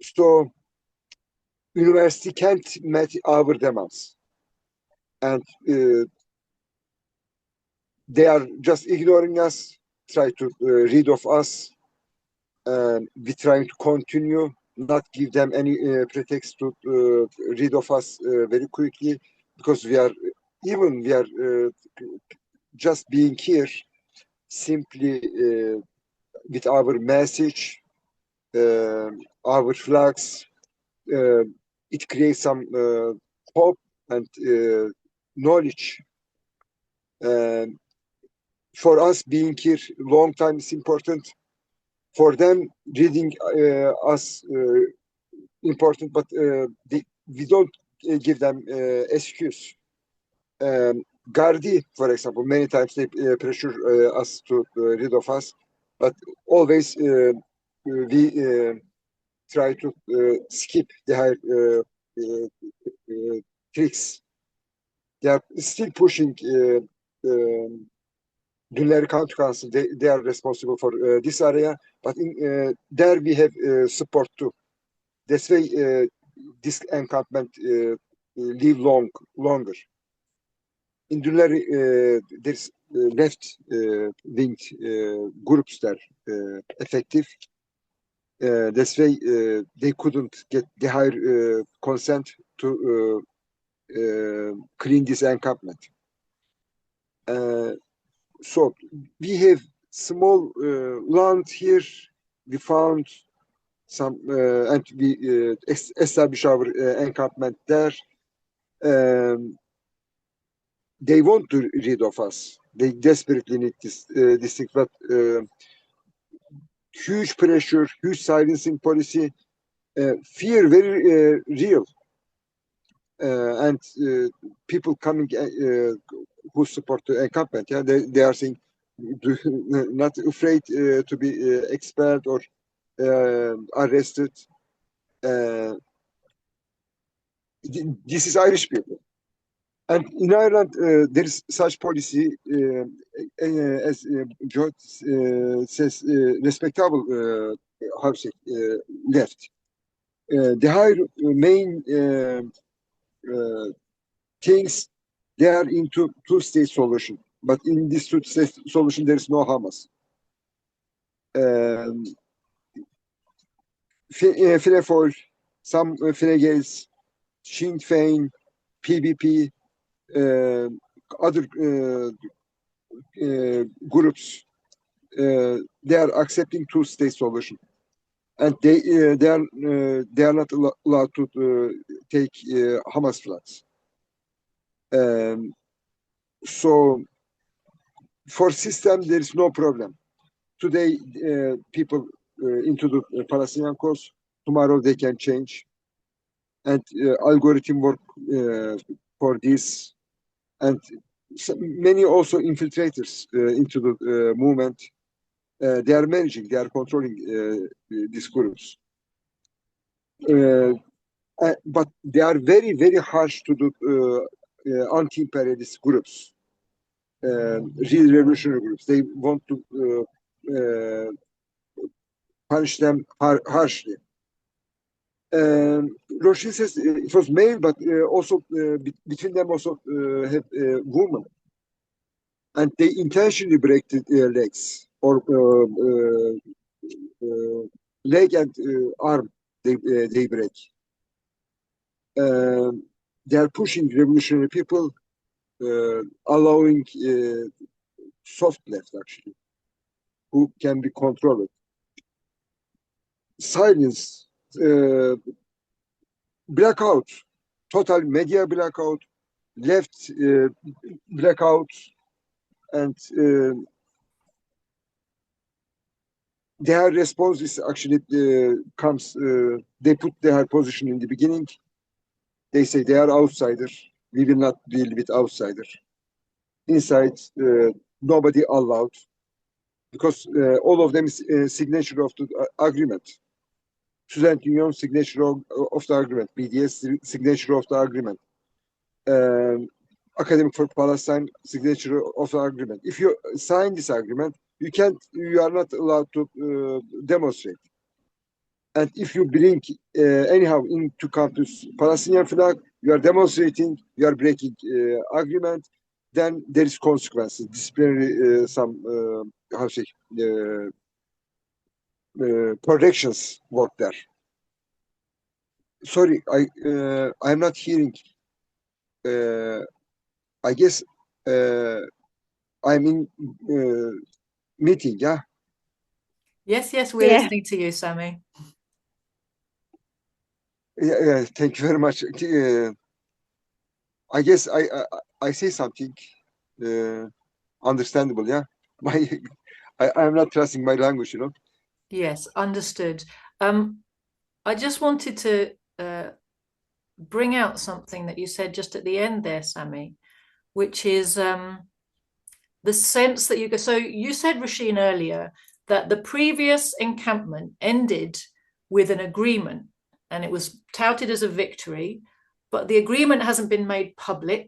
So university can't meet our demands, and they are just ignoring us, try to rid of us, and we trying to continue, not give them any pretext to rid of us very quickly, because we are just being here simply with our message, our flags. It creates some hope and knowledge. For us being here long time is important. For them reading us important, but we don't give them excuse. Gardi, for example, many times they pressure us to rid of us, but always we try to skip their tricks. They are still pushing Dünleri County Council. They are responsible for this area, but there we have support too. That's why this encampment live longer. In Dünleri, there's left-wing groups there effective. That's why they couldn't get the higher consent to clean this encampment. So we have small land here. We found some and we established our encampment there. They want to rid of us. They desperately need this thing, but huge pressure, huge silencing policy, fear very real, and people coming who support the encampment. Yeah, they are saying, not afraid to be expelled or arrested. This is Irish people. And in Ireland, there is such policy, as Joti says, respectable housing left. The higher main things, they are into two-state solution. But in this two-state solution, there is no Hamas. Fianna Fáil, some Fine Gaels, Sinn Féin, PBP, other groups, they are accepting two-state solution, and they are not allowed to take Hamas flags. So for system there is no problem. Today people into the Palestinian cause, tomorrow they can change, and algorithm work for this, and many also infiltrators into the movement. They are managing, they are controlling these groups. But they are very, very harsh to the anti-imperialist groups, real revolutionary groups. They want to punish them harshly. Roshin says it was male, but also between them also have women, and they intentionally break their legs or leg and arm. They break. They are pushing revolutionary people, allowing soft left actually, who can be controlled. Silence. Blackout, total media blackout, left blackout, and their response is actually comes. They put their position in the beginning. They say they are outsiders. We will not deal with outsiders. Inside, nobody allowed, because all of them is signature of the agreement. Student Union signature of the agreement, BDS signature of the agreement, Academic for Palestine signature of the agreement. If you sign this agreement, you are not allowed to demonstrate. And if you bring anyhow into campus Palestinian flag, you are demonstrating, you are breaking agreement, then there is consequences, disciplinary how to say, corrections work there. Sorry, I'm not hearing. I guess I'm in meeting. Yeah. Yes, we're listening to you, Sami. Yeah, thank you very much. I guess I say something understandable. Yeah, I'm not trusting my language, you know. Yes, understood. I just wanted to bring out something that you said just at the end there, Sami, which is the sense that you go. So you said, Rasheen, earlier that the previous encampment ended with an agreement, and it was touted as a victory, but the agreement hasn't been made public.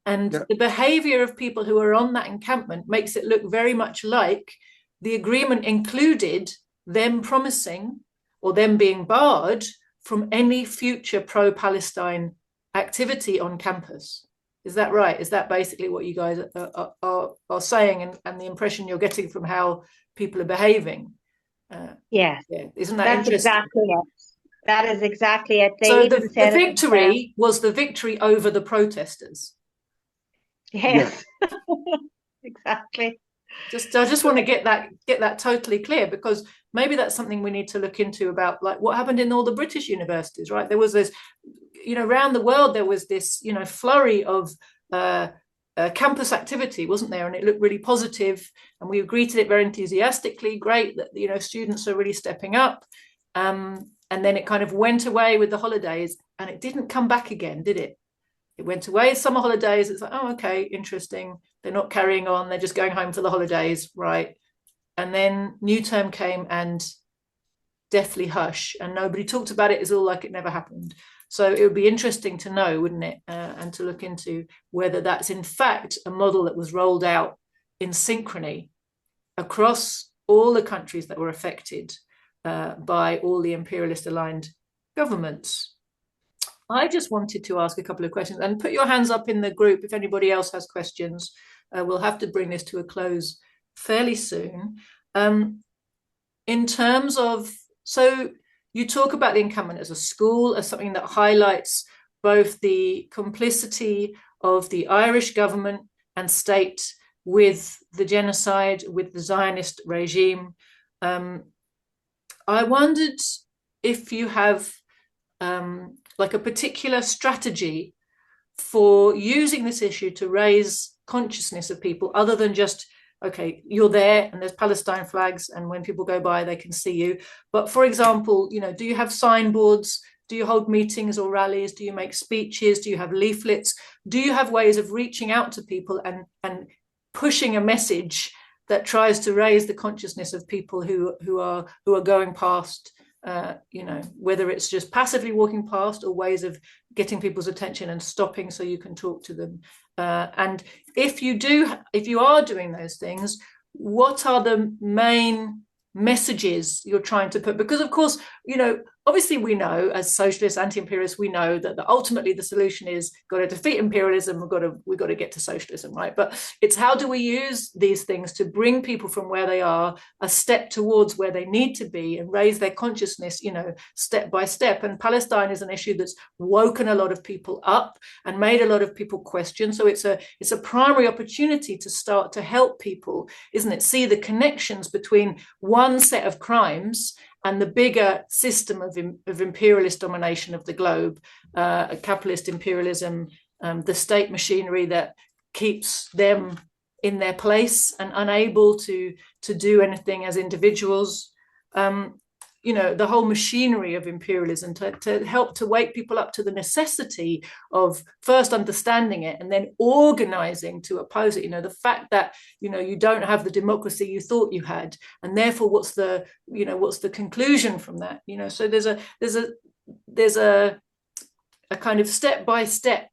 And the behavior of people who are on that encampment makes it look very much like the agreement included them promising or them being barred from any future pro-Palestine activity on campus. Is that right? Is that basically what you guys are saying, and the impression you're getting from how people are behaving? Yes. Yeah. Isn't that That's interesting? exactly it. That is exactly it. They So even the said it victory was the victory over the protesters. themselves. Yes. Exactly. I just want to get that totally clear, because maybe that's something we need to look into about, like, what happened in all the British universities, right? There was this, around the world, there was this, flurry of campus activity, wasn't there? And it looked really positive, and we greeted it very enthusiastically. Great that, students are really stepping up. And then it kind of went away with the holidays, and it didn't come back again, did it? It went away, summer holidays. It's like, oh, okay, interesting. They're not carrying on. They're just going home for the holidays, right? And then new term came and deathly hush, and nobody talked about it. It's all like it never happened. So it would be interesting to know, wouldn't it? And to look into whether that's in fact a model that was rolled out in synchrony across all the countries that were affected by all the imperialist aligned governments. I just wanted to ask a couple of questions, and put your hands up in the group if anybody else has questions. We'll have to bring this to a close fairly soon. In terms of, so you talk about the encampment as a school, as something that highlights both the complicity of the Irish government and state with the genocide, with the Zionist regime. I wondered if you have like a particular strategy for using this issue to raise consciousness of people, other than just, okay, you're there and there's Palestine flags, and when people go by, they can see you. But for example, do you have signboards? Do you hold meetings or rallies? Do you make speeches? Do you have leaflets? Do you have ways of reaching out to people and pushing a message that tries to raise the consciousness of people who are going past, whether it's just passively walking past, or ways of getting people's attention and stopping so you can talk to them? And if you are doing those things, what are the main messages you're trying to put? Because of course, obviously we know, as socialists, anti-imperialists, we know that ultimately the solution is got to defeat imperialism, we've got to get to socialism, right? But it's how do we use these things to bring people from where they are a step towards where they need to be, and raise their consciousness, step by step. And Palestine is an issue that's woken a lot of people up and made a lot of people question. So it's a primary opportunity to start to help people, isn't it, see the connections between one set of crimes and the bigger system of imperialist domination of the globe, capitalist imperialism, the state machinery that keeps them in their place and unable to do anything as individuals. The whole machinery of imperialism to help to wake people up to the necessity of first understanding it and then organizing to oppose it. The fact that you don't have the democracy you thought you had, and therefore what's the conclusion from that? So there's a kind of step by step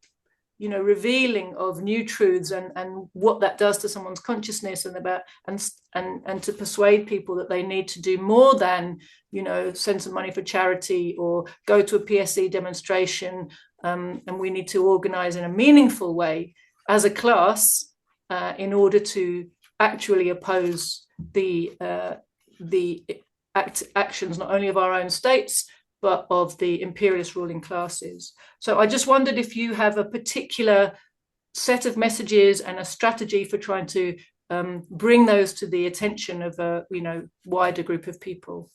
revealing of new truths and what that does to someone's consciousness, and to persuade people that they need to do more than send some money for charity or go to a PSE demonstration, and we need to organize in a meaningful way as a class in order to actually oppose the actions not only of our own states but of the imperialist ruling classes. So I just wondered if you have a particular set of messages and a strategy for trying to bring those to the attention of a wider group of people.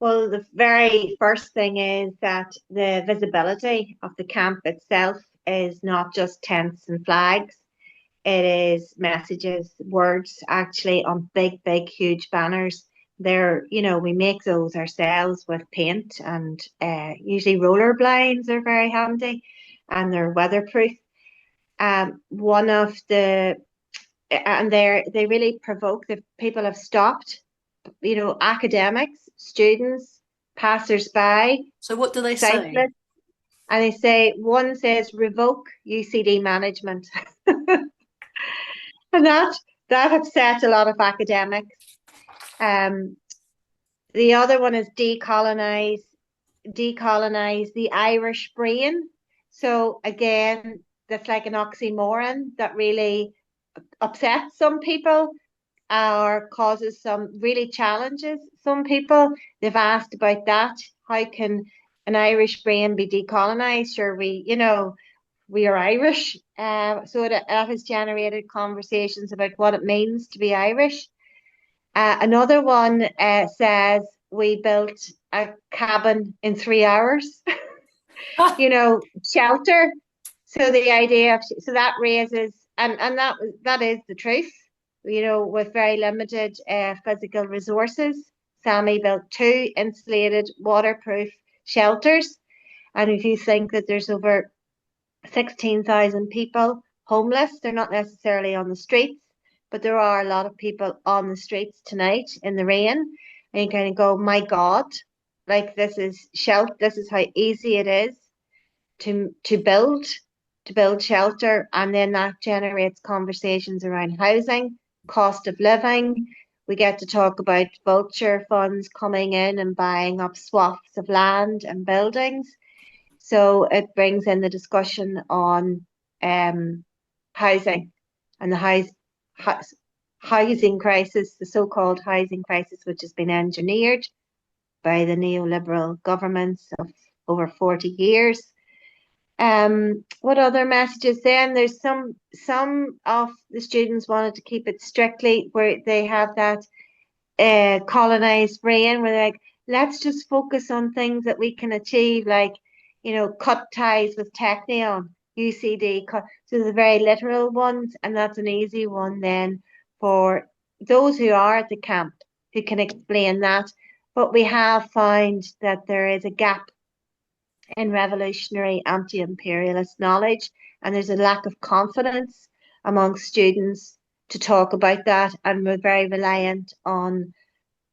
Well, the very first thing is that the visibility of the camp itself is not just tents and flags. It is messages, words, actually, on big, huge banners. We make those ourselves with paint, and usually roller blinds are very handy, and they're weatherproof. They really provoke the people have stopped academics, students, passers-by, So what do they say? cyclists, and they say, one says revoke UCD management. And that upset a lot of academics. The other one is decolonize the Irish brain. So again, that's like an oxymoron that really upsets some people or causes some really challenges some people. They've asked about that. How can an Irish brain be decolonized? Sure, we are Irish. So that has generated conversations about what it means to be Irish. Another one says we built a cabin in 3 hours, shelter. So the idea of, so that raises, and that is the truth, with very limited physical resources. Sami built 2 insulated, waterproof shelters. And if you think that there's over 16,000 people homeless, they're not necessarily on the streets, but there are a lot of people on the streets tonight in the rain, and you kind of go, my God, like this is how easy it is to build shelter, and then that generates conversations around housing, cost of living. We get to talk about vulture funds coming in and buying up swaths of land and buildings. So it brings in the discussion on housing and the housing crisis, the so-called housing crisis, which has been engineered by the neoliberal governments of over 40 years. What other messages then? There's some of the students wanted to keep it strictly where they have that colonized brain where they're like, let's just focus on things that we can achieve, like, cut ties with Technion, UCD. So the very literal ones, and that's an easy one then for those who are at the camp who can explain that. But we have found that there is a gap in revolutionary anti-imperialist knowledge, and there's a lack of confidence among students to talk about that, and we're very reliant on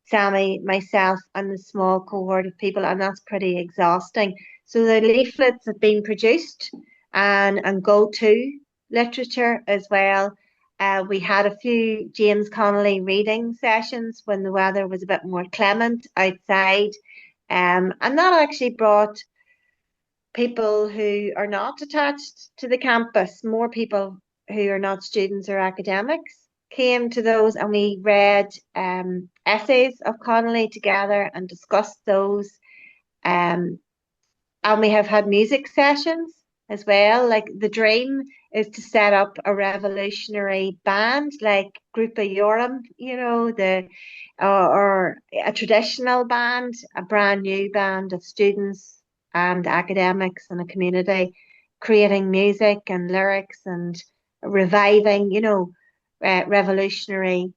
Sami, myself, and the small cohort of people, and that's pretty exhausting. So the leaflets have been produced and go-to literature as well. We had a few James Connolly reading sessions when the weather was a bit more clement outside, and that actually brought people who are not attached to the campus, more people who are not students or academics, came to those, and we read essays of Connolly together and discussed those. And we have had music sessions as well. Like the dream is to set up a revolutionary band like Grupa Jorum, or a traditional band, a brand new band of students and academics and a community creating music and lyrics and reviving, revolutionary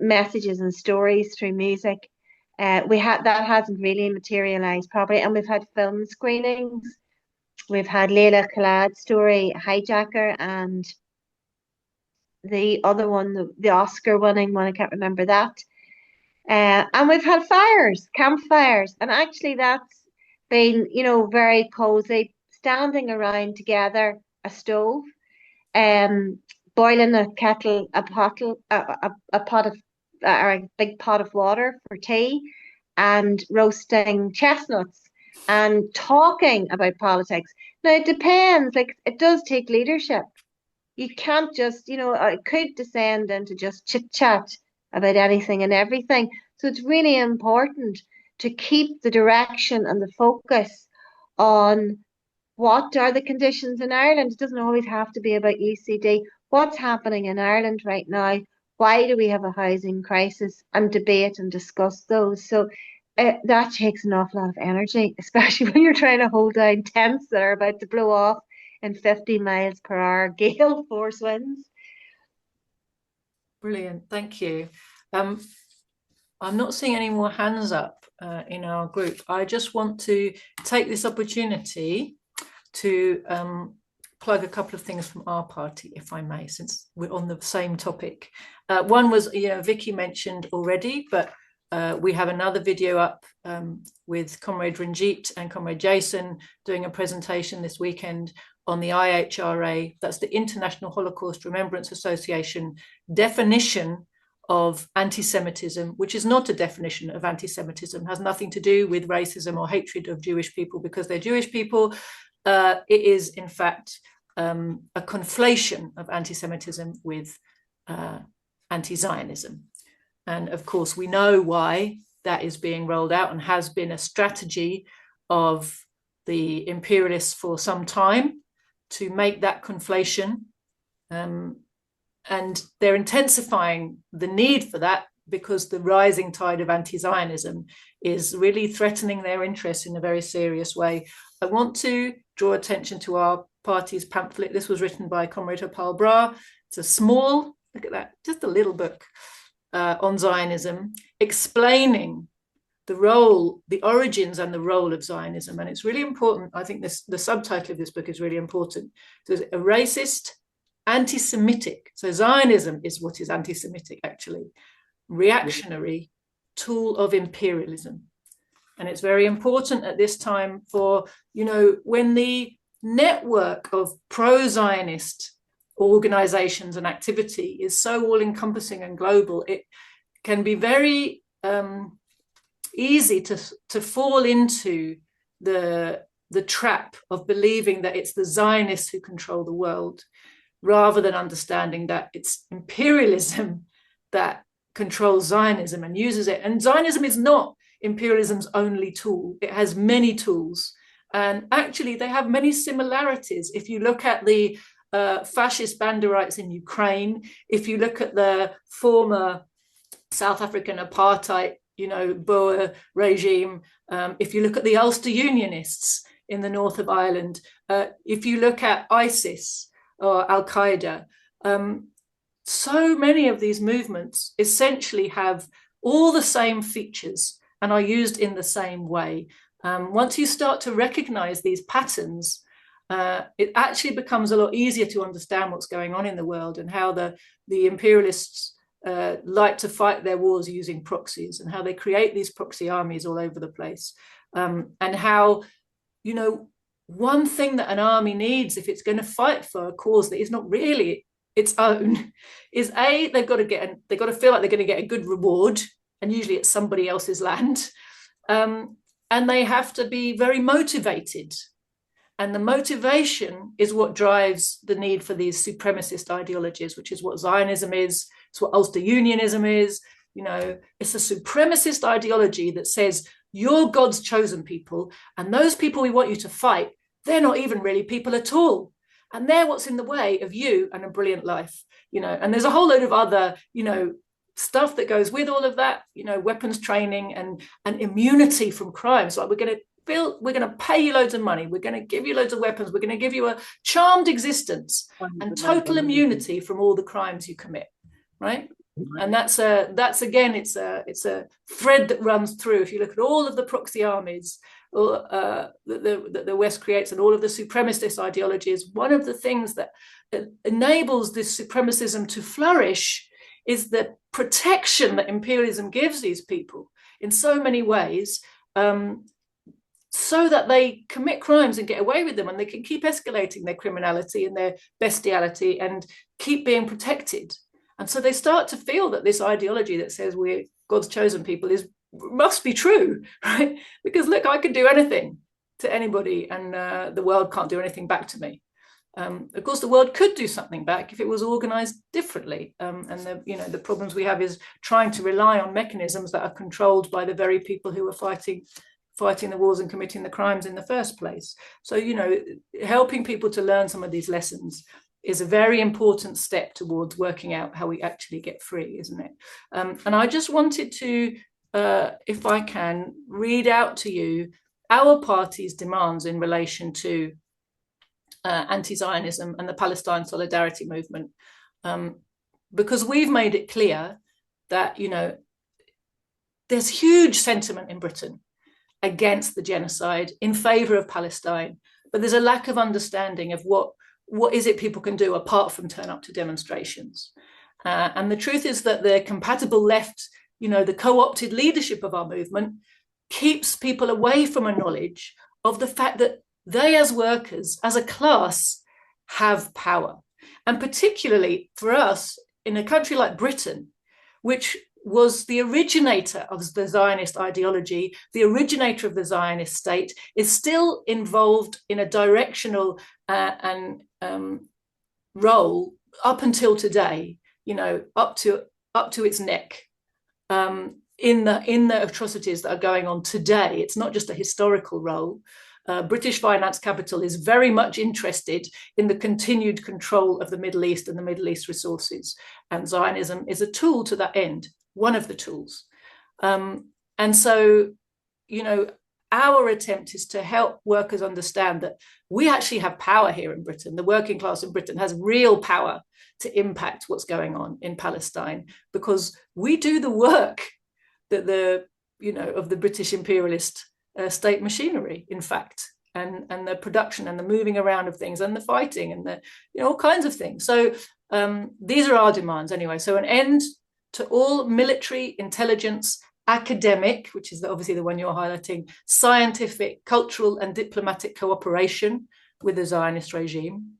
messages and stories through music. That hasn't really materialized properly, and we've had film screenings. We've had Leila Khalad's story, Hijacker, and the other one, the Oscar-winning one, I can't remember that. And we've had campfires, and actually that's been, very cozy, standing around together, a stove, boiling a big pot of water for tea, and roasting chestnuts and talking about politics. Now it depends, like it does take leadership. You can't just, it could descend into just chit chat about anything and everything. So it's really important to keep the direction and the focus on what are the conditions in Ireland. It doesn't always have to be about UCD. What's happening in Ireland right now? Why do we have a housing crisis? And debate and discuss those. So that takes an awful lot of energy, especially when you're trying to hold down tents that are about to blow off in 50 miles per hour gale force winds. Brilliant, thank you. I'm not seeing any more hands up in our group. I just want to take this opportunity to plug a couple of things from our party, if I may, since we're on the same topic. One was, Vicky mentioned already, but we have another video up with Comrade Ranjit and Comrade Jason doing a presentation this weekend on the IHRA, that's the International Holocaust Remembrance Association definition of anti-Semitism, which is not a definition of anti-Semitism, has nothing to do with racism or hatred of Jewish people because they're Jewish people. It is, in fact, a conflation of anti-Semitism with anti-Zionism. And of course, we know why that is being rolled out and has been a strategy of the imperialists for some time to make that conflation. And they're intensifying the need for that because the rising tide of anti-Zionism is really threatening their interests in a very serious way. I want to draw attention to our party's pamphlet. This was written by Comrade Joti Brar. It's a small, look at that, just a little book on Zionism, explaining the role, the origins and the role of Zionism. And it's really important. I think the subtitle of this book is really important. It's a racist, anti-Semitic, so Zionism is what is anti-Semitic actually, reactionary tool of imperialism. And it's very important at this time for, you know, when the network of pro-Zionist organizations and activity is so all-encompassing and global, it can be very easy to fall into the trap of believing that it's the Zionists who control the world, rather than understanding that it's imperialism that controls Zionism and uses it. And Zionism is not imperialism's only tool. It has many tools. And actually, they have many similarities. If you look at the fascist Banderites in Ukraine, if you look at the former South African apartheid, you know, Boer regime, if you look at the Ulster Unionists in the north of Ireland, if you look at ISIS, or Al-Qaeda, so many of these movements essentially have all the same features and are used in the same way. Once you start to recognize these patterns, it actually becomes a lot easier to understand what's going on in the world and how the imperialists like to fight their wars using proxies and how they create these proxy armies all over the place. And how, you know, one thing that an army needs if it's going to fight for a cause that is not really its own is they've got to feel like they're going to get a good reward, and usually it's somebody else's land, and they have to be very motivated, and the motivation is what drives the need for these supremacist ideologies, which is what Zionism is. It's what Ulster Unionism is. You know, it's a supremacist ideology that says you're God's chosen people, and those people we want you to fight, they're not even really people at all. And they're what's in the way of you and a brilliant life, you know. And there's a whole load of other, you know, stuff that goes with all of that, you know, weapons training and immunity from crimes. Like we're going to pay you loads of money. We're going to give you loads of weapons. We're going to give you a charmed existence and total immunity from all the crimes you commit, right? And that's again, it's a thread that runs through. If you look at all of the proxy armies that the West creates and all of the supremacist ideologies, one of the things that enables this supremacism to flourish is the protection that imperialism gives these people in so many ways, so that they commit crimes and get away with them, and they can keep escalating their criminality and their bestiality and keep being protected. And so they start to feel that this ideology that says we're God's chosen people must be true, right? Because look, I can do anything to anybody, and the world can't do anything back to me. Of course, the world could do something back if it was organized differently. And the problems we have is trying to rely on mechanisms that are controlled by the very people who are fighting the wars and committing the crimes in the first place. So, you know, helping people to learn some of these lessons is a very important step towards working out how we actually get free, isn't it? And I just wanted to, if I can, read out to you our party's demands in relation to anti-Zionism and the Palestine solidarity movement, because we've made it clear that, you know, there's huge sentiment in Britain against the genocide, in favor of Palestine, but there's a lack of understanding of what is it people can do apart from turn up to demonstrations. And the truth is that the compatible left you know, the co-opted leadership of our movement keeps people away from a knowledge of the fact that they, as workers, as a class, have power. And particularly for us in a country like Britain, which was the originator of the Zionist ideology, the originator of the Zionist state, is still involved in a directional role up until today, you know, up to its neck in the atrocities that are going on today. It's not just a historical role. British finance capital is very much interested in the continued control of the Middle East and the Middle East resources. And Zionism is a tool to that end, one of the tools. And so, you know, our attempt is to help workers understand that we actually have power here in Britain. The working class in Britain has real power to impact what's going on in Palestine, because we do the work that of the British imperialist state machinery, in fact, and the production and the moving around of things and the fighting and the, you know, all kinds of things. So these are our demands anyway. So an end to all military, intelligence, academic, which is obviously the one you're highlighting, scientific, cultural and diplomatic cooperation with the Zionist regime,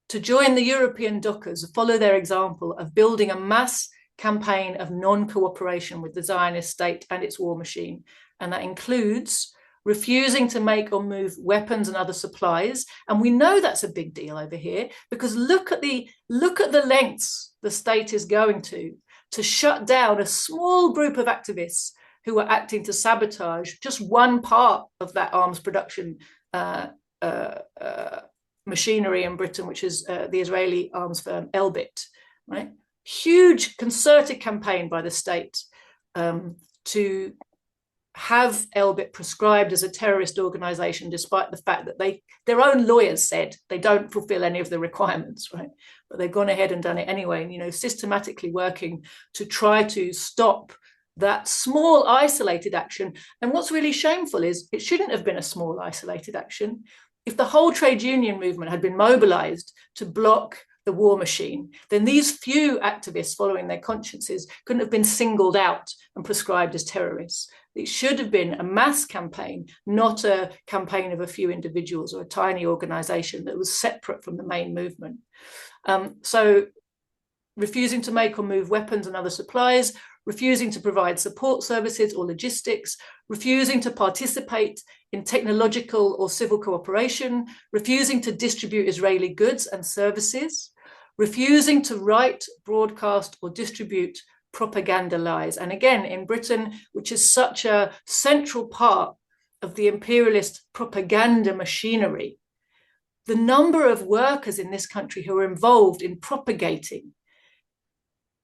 to join the European dockers, follow their example of building a mass campaign of non-cooperation with the Zionist state and its war machine. And that includes refusing to make or move weapons and other supplies. And we know that's a big deal over here, because look at the lengths the state is going to shut down a small group of activists who are acting to sabotage just one part of that arms production machinery in Britain, which is the Israeli arms firm Elbit, right? Huge concerted campaign by the state to have Elbit prescribed as a terrorist organization, despite the fact that their own lawyers said they don't fulfill any of the requirements, right? But they've gone ahead and done it anyway, and, you know, systematically working to try to stop that small isolated action. And what's really shameful is it shouldn't have been a small isolated action. If the whole trade union movement had been mobilized to block the war machine, then these few activists following their consciences couldn't have been singled out and prescribed as terrorists. It should have been a mass campaign, not a campaign of a few individuals or a tiny organization that was separate from the main movement. So refusing to make or move weapons and other supplies, refusing to provide support services or logistics, refusing to participate in technological or civil cooperation, refusing to distribute Israeli goods and services, refusing to write, broadcast, or distribute propaganda lies. And again, in Britain, which is such a central part of the imperialist propaganda machinery, the number of workers in this country who are involved in propagating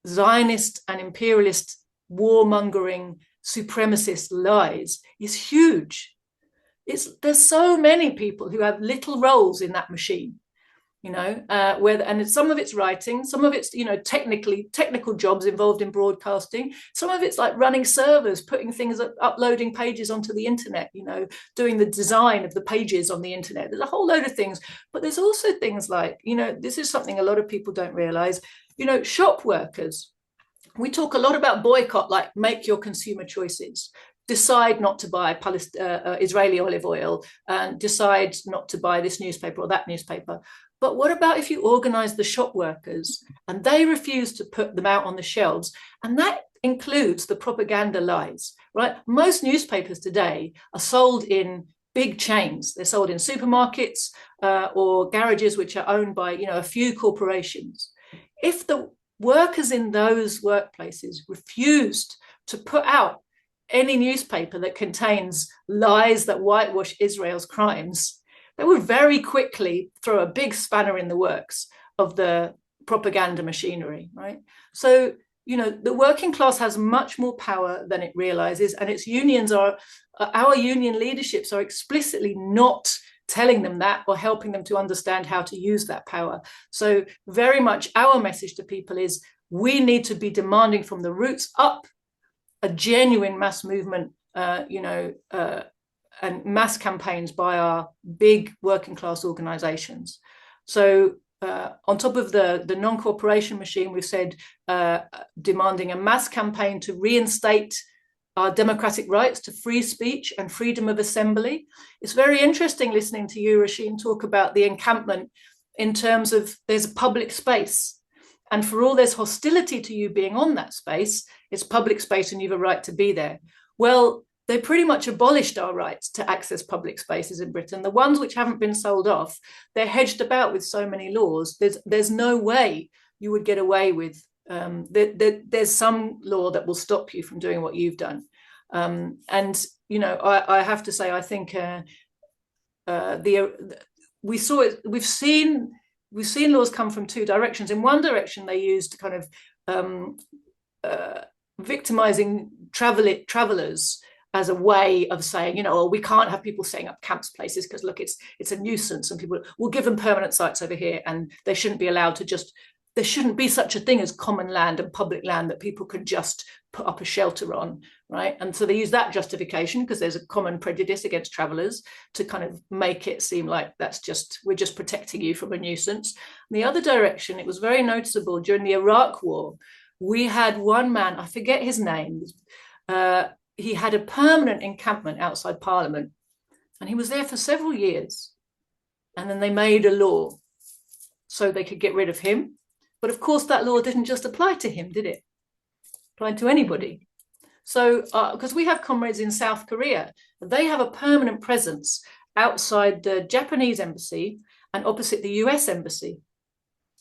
Zionist and imperialist warmongering supremacist lies is huge. There's so many people who have little roles in that machine, you know, and some of it's writing, some of it's, you know, technical jobs involved in broadcasting, some of it's like running servers, putting things, uploading pages onto the internet, you know, doing the design of the pages on the internet. There's a whole load of things, but there's also things like, you know, this is something a lot of people don't realize, you know, shop workers. We talk a lot about boycott, like make your consumer choices. Decide not to buy Israeli olive oil and decide not to buy this newspaper or that newspaper. But what about if you organize the shop workers and they refuse to put them out on the shelves? And that includes the propaganda lies, right? Most newspapers today are sold in big chains. They're sold in supermarkets or garages which are owned by, you know, a few corporations. If the workers in those workplaces refused to put out any newspaper that contains lies that whitewash Israel's crimes, they would very quickly throw a big spanner in the works of the propaganda machinery, right? So, you know, the working class has much more power than it realizes, and its unions our union leaderships are explicitly not telling them that or helping them to understand how to use that power. So very much our message to people is we need to be demanding from the roots up a genuine mass movement, and mass campaigns by our big working class organizations. So on top of the non-cooperation machine, we've said demanding a mass campaign to reinstate our democratic rights to free speech and freedom of assembly. It's very interesting listening to you, Rasheen, talk about the encampment in terms of there's a public space. And for all there's hostility to you being on that space, it's public space and you have a right to be there. Well, they pretty much abolished our rights to access public spaces in Britain. The ones which haven't been sold off, they're hedged about with so many laws. There's no way you would get away with, there's some law that will stop you from doing what you've done. And, you know, I have to say, I think we've seen laws come from two directions. In one direction, they used kind of victimizing travelers as a way of saying, you know, oh, we can't have people setting up camps places because look, it's a nuisance, and people will give them permanent sites over here, and they shouldn't be allowed to just, there shouldn't be such a thing as common land and public land that people can just put up a shelter on, right? And so they use that justification because there's a common prejudice against travelers to kind of make it seem like that's just, we're just protecting you from a nuisance. In the other direction, it was very noticeable during the Iraq War. We had one man, I forget his name, he had a permanent encampment outside Parliament, and he was there for several years. And then they made a law so they could get rid of him. But of course, that law didn't just apply to him, did it? It applied to anybody. So, because we have comrades in South Korea, they have a permanent presence outside the Japanese embassy and opposite the US embassy.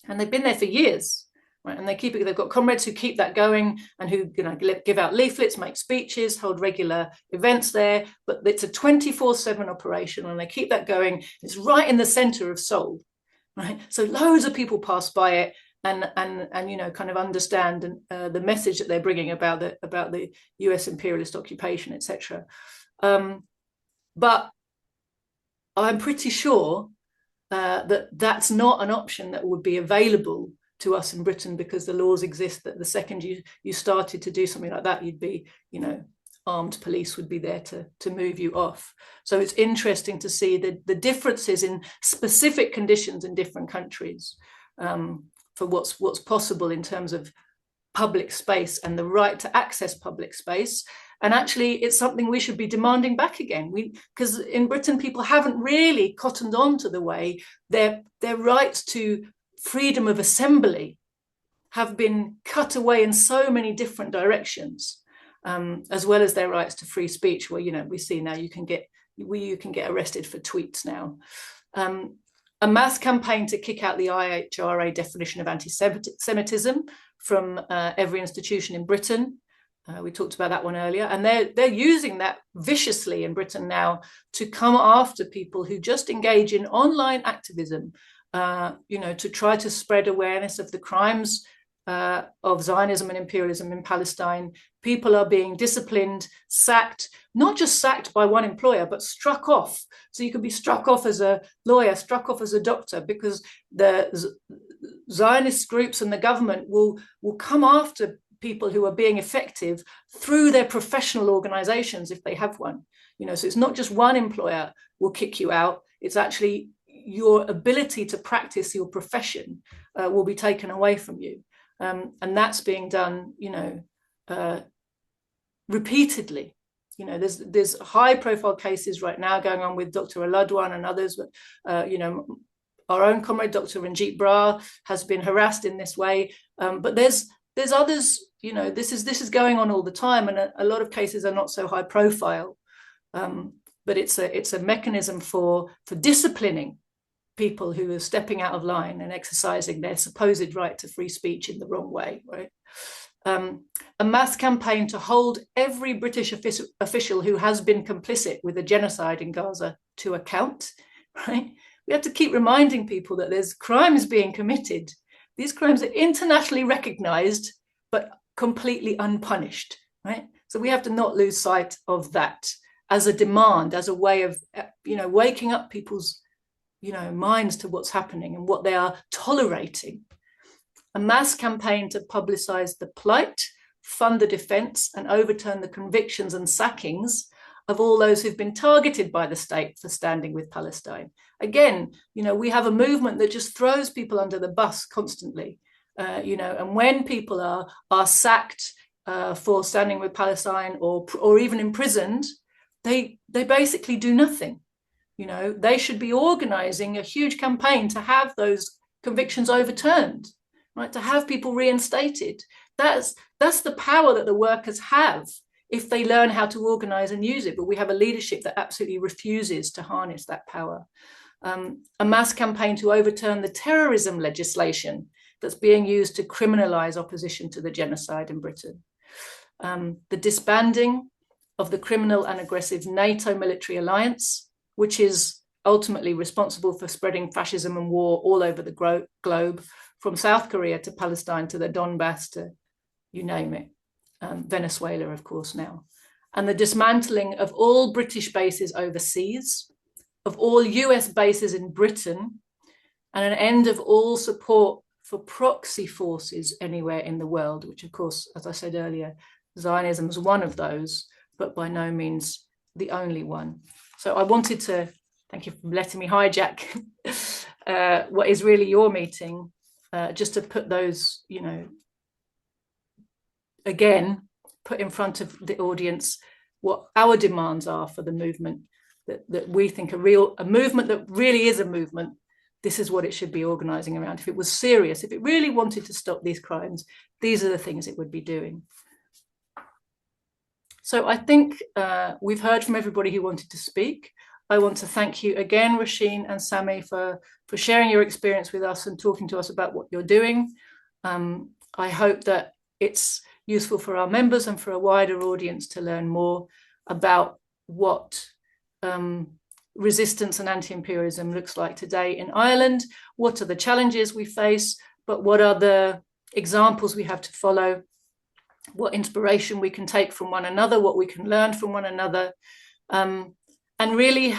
And they've been there for years. Right, and they've got comrades who keep that going and who, you know, give out leaflets, make speeches, hold regular events there. But it's a 24/7 operation, and they keep that going. It's right in the center of Seoul, right? So loads of people pass by it and you know, kind of understand the message that they're bringing about the US imperialist occupation, etc. But I'm pretty sure that that's not an option that would be available to us in Britain, because the laws exist that the second you started to do something like that, you'd be, you know, armed police would be there to move you off. So it's interesting to see the differences in specific conditions in different countries for what's possible in terms of public space and the right to access public space. And actually, it's something we should be demanding back again. Because in Britain, people haven't really cottoned on to the way their rights to freedom of assembly have been cut away in so many different directions, as well as their rights to free speech, where, you know, we see now you can get arrested for tweets now. A mass campaign to kick out the IHRA definition of anti-Semitism from every institution in Britain. We talked about that one earlier, and they're using that viciously in Britain now to come after people who just engage in online activism, you know, to try to spread awareness of the crimes of Zionism and imperialism in Palestine. People are being disciplined, sacked, not just sacked by one employer, but struck off. So you could be struck off as a lawyer, struck off as a doctor, because the Zionist groups and the government will come after people who are being effective through their professional organizations if they have one. You know, so it's not just one employer will kick you out, it's actually your ability to practice your profession will be taken away from you. And that's being done, you know, repeatedly. You know, there's high profile cases right now going on with Dr. Aladwan and others. You know, our own comrade, Dr. Joti Brar, has been harassed in this way. But there's others, you know, this is going on all the time. And a lot of cases are not so high profile. But it's a mechanism for disciplining people who are stepping out of line and exercising their supposed right to free speech in the wrong way, right? A mass campaign to hold every British official who has been complicit with the genocide in Gaza to account, right? We have to keep reminding people that there's crimes being committed. These crimes are internationally recognized, but completely unpunished, right? So we have to not lose sight of that as a demand, as a way of, you know, waking up people's, you know, minds to what's happening and what they are tolerating. A mass campaign to publicize the plight, fund the defense, and overturn the convictions and sackings of all those who've been targeted by the state for standing with Palestine. Again, we have a movement that just throws people under the bus constantly, and when people are sacked for standing with Palestine or even imprisoned, they basically do nothing. They should be organizing a huge campaign to have those convictions overturned, right? To have people reinstated. That's the power that the workers have if they learn how to organize and use it. But we have a leadership that absolutely refuses to harness that power. A mass campaign to overturn the terrorism legislation that's being used to criminalize opposition to the genocide in Britain. The disbanding of the criminal and aggressive NATO military alliance, which is ultimately responsible for spreading fascism and war all over the globe, from South Korea to Palestine to the Donbass to you name it, Venezuela, of course, now. And the dismantling of all British bases overseas, of all US bases in Britain, and an end of all support for proxy forces anywhere in the world, which, of course, as I said earlier, Zionism is one of those, but by no means the only one. So I wanted to thank you for letting me hijack what is really your meeting, just to put those, again, put in front of the audience what our demands are for the movement that we think a movement that really is a movement. This is what it should be organizing around. If it was serious, if it really wanted to stop these crimes, these are the things it would be doing. So I think we've heard from everybody who wanted to speak. I want to thank you again, Roisin and Sami, for sharing your experience with us and talking to us about what you're doing. I hope that it's useful for our members and for a wider audience to learn more about what resistance and anti-imperialism looks like today in Ireland. What are the challenges we face, but what are the examples we have to follow? What inspiration we can take from one another, what we can learn from one another, and really,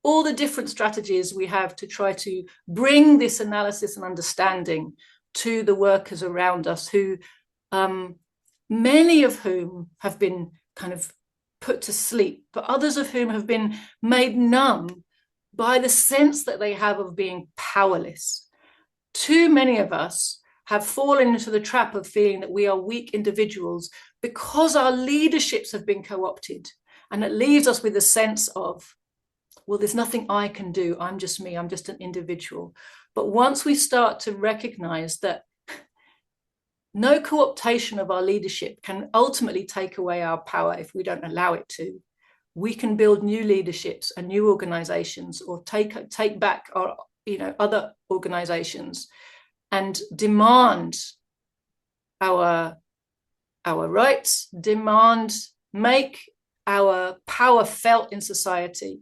all the different strategies we have to try to bring this analysis and understanding to the workers around us, who many of whom have been kind of put to sleep, but others of whom have been made numb by the sense that they have of being powerless. Too many of us have fallen into the trap of feeling that we are weak individuals because our leaderships have been co-opted. And it leaves us with a sense of, well, there's nothing I can do. I'm just me. I'm just an individual. But once we start to recognize that no co-optation of our leadership can ultimately take away our power if we don't allow it to, we can build new leaderships and new organizations, or take back our, other organizations, and demand our rights, make our power felt in society,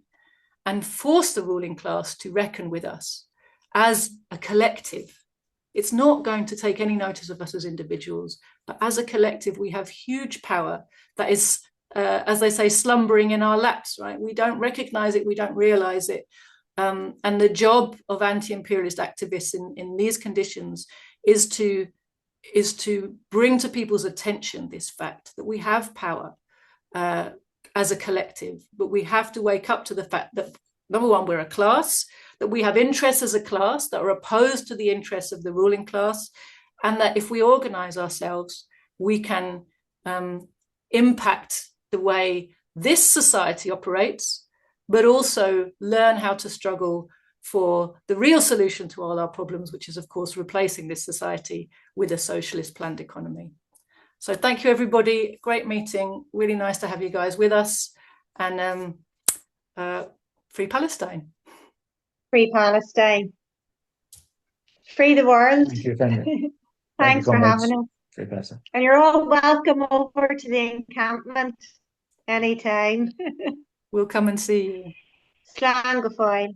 and force the ruling class to reckon with us as a collective. It's not going to take any notice of us as individuals, but as a collective, we have huge power that is, as they say, slumbering in our laps, right? We don't recognize it, we don't realize it. And the job of anti-imperialist activists in these conditions is to bring to people's attention this fact that we have power as a collective, but we have to wake up to the fact that, number one, we're a class, that we have interests as a class that are opposed to the interests of the ruling class, and that if we organize ourselves, we can impact the way this society operates, but also learn how to struggle for the real solution to all our problems, which is, of course, replacing this society with a socialist planned economy. So thank you, everybody. Great meeting. Really nice to have you guys with us. And free Palestine. Free Palestine. Free the world. Thank you, Tanya. Thanks for having us. Free Palestine. And you're all welcome over to the encampment anytime. We'll come and see you. Slán go fóill.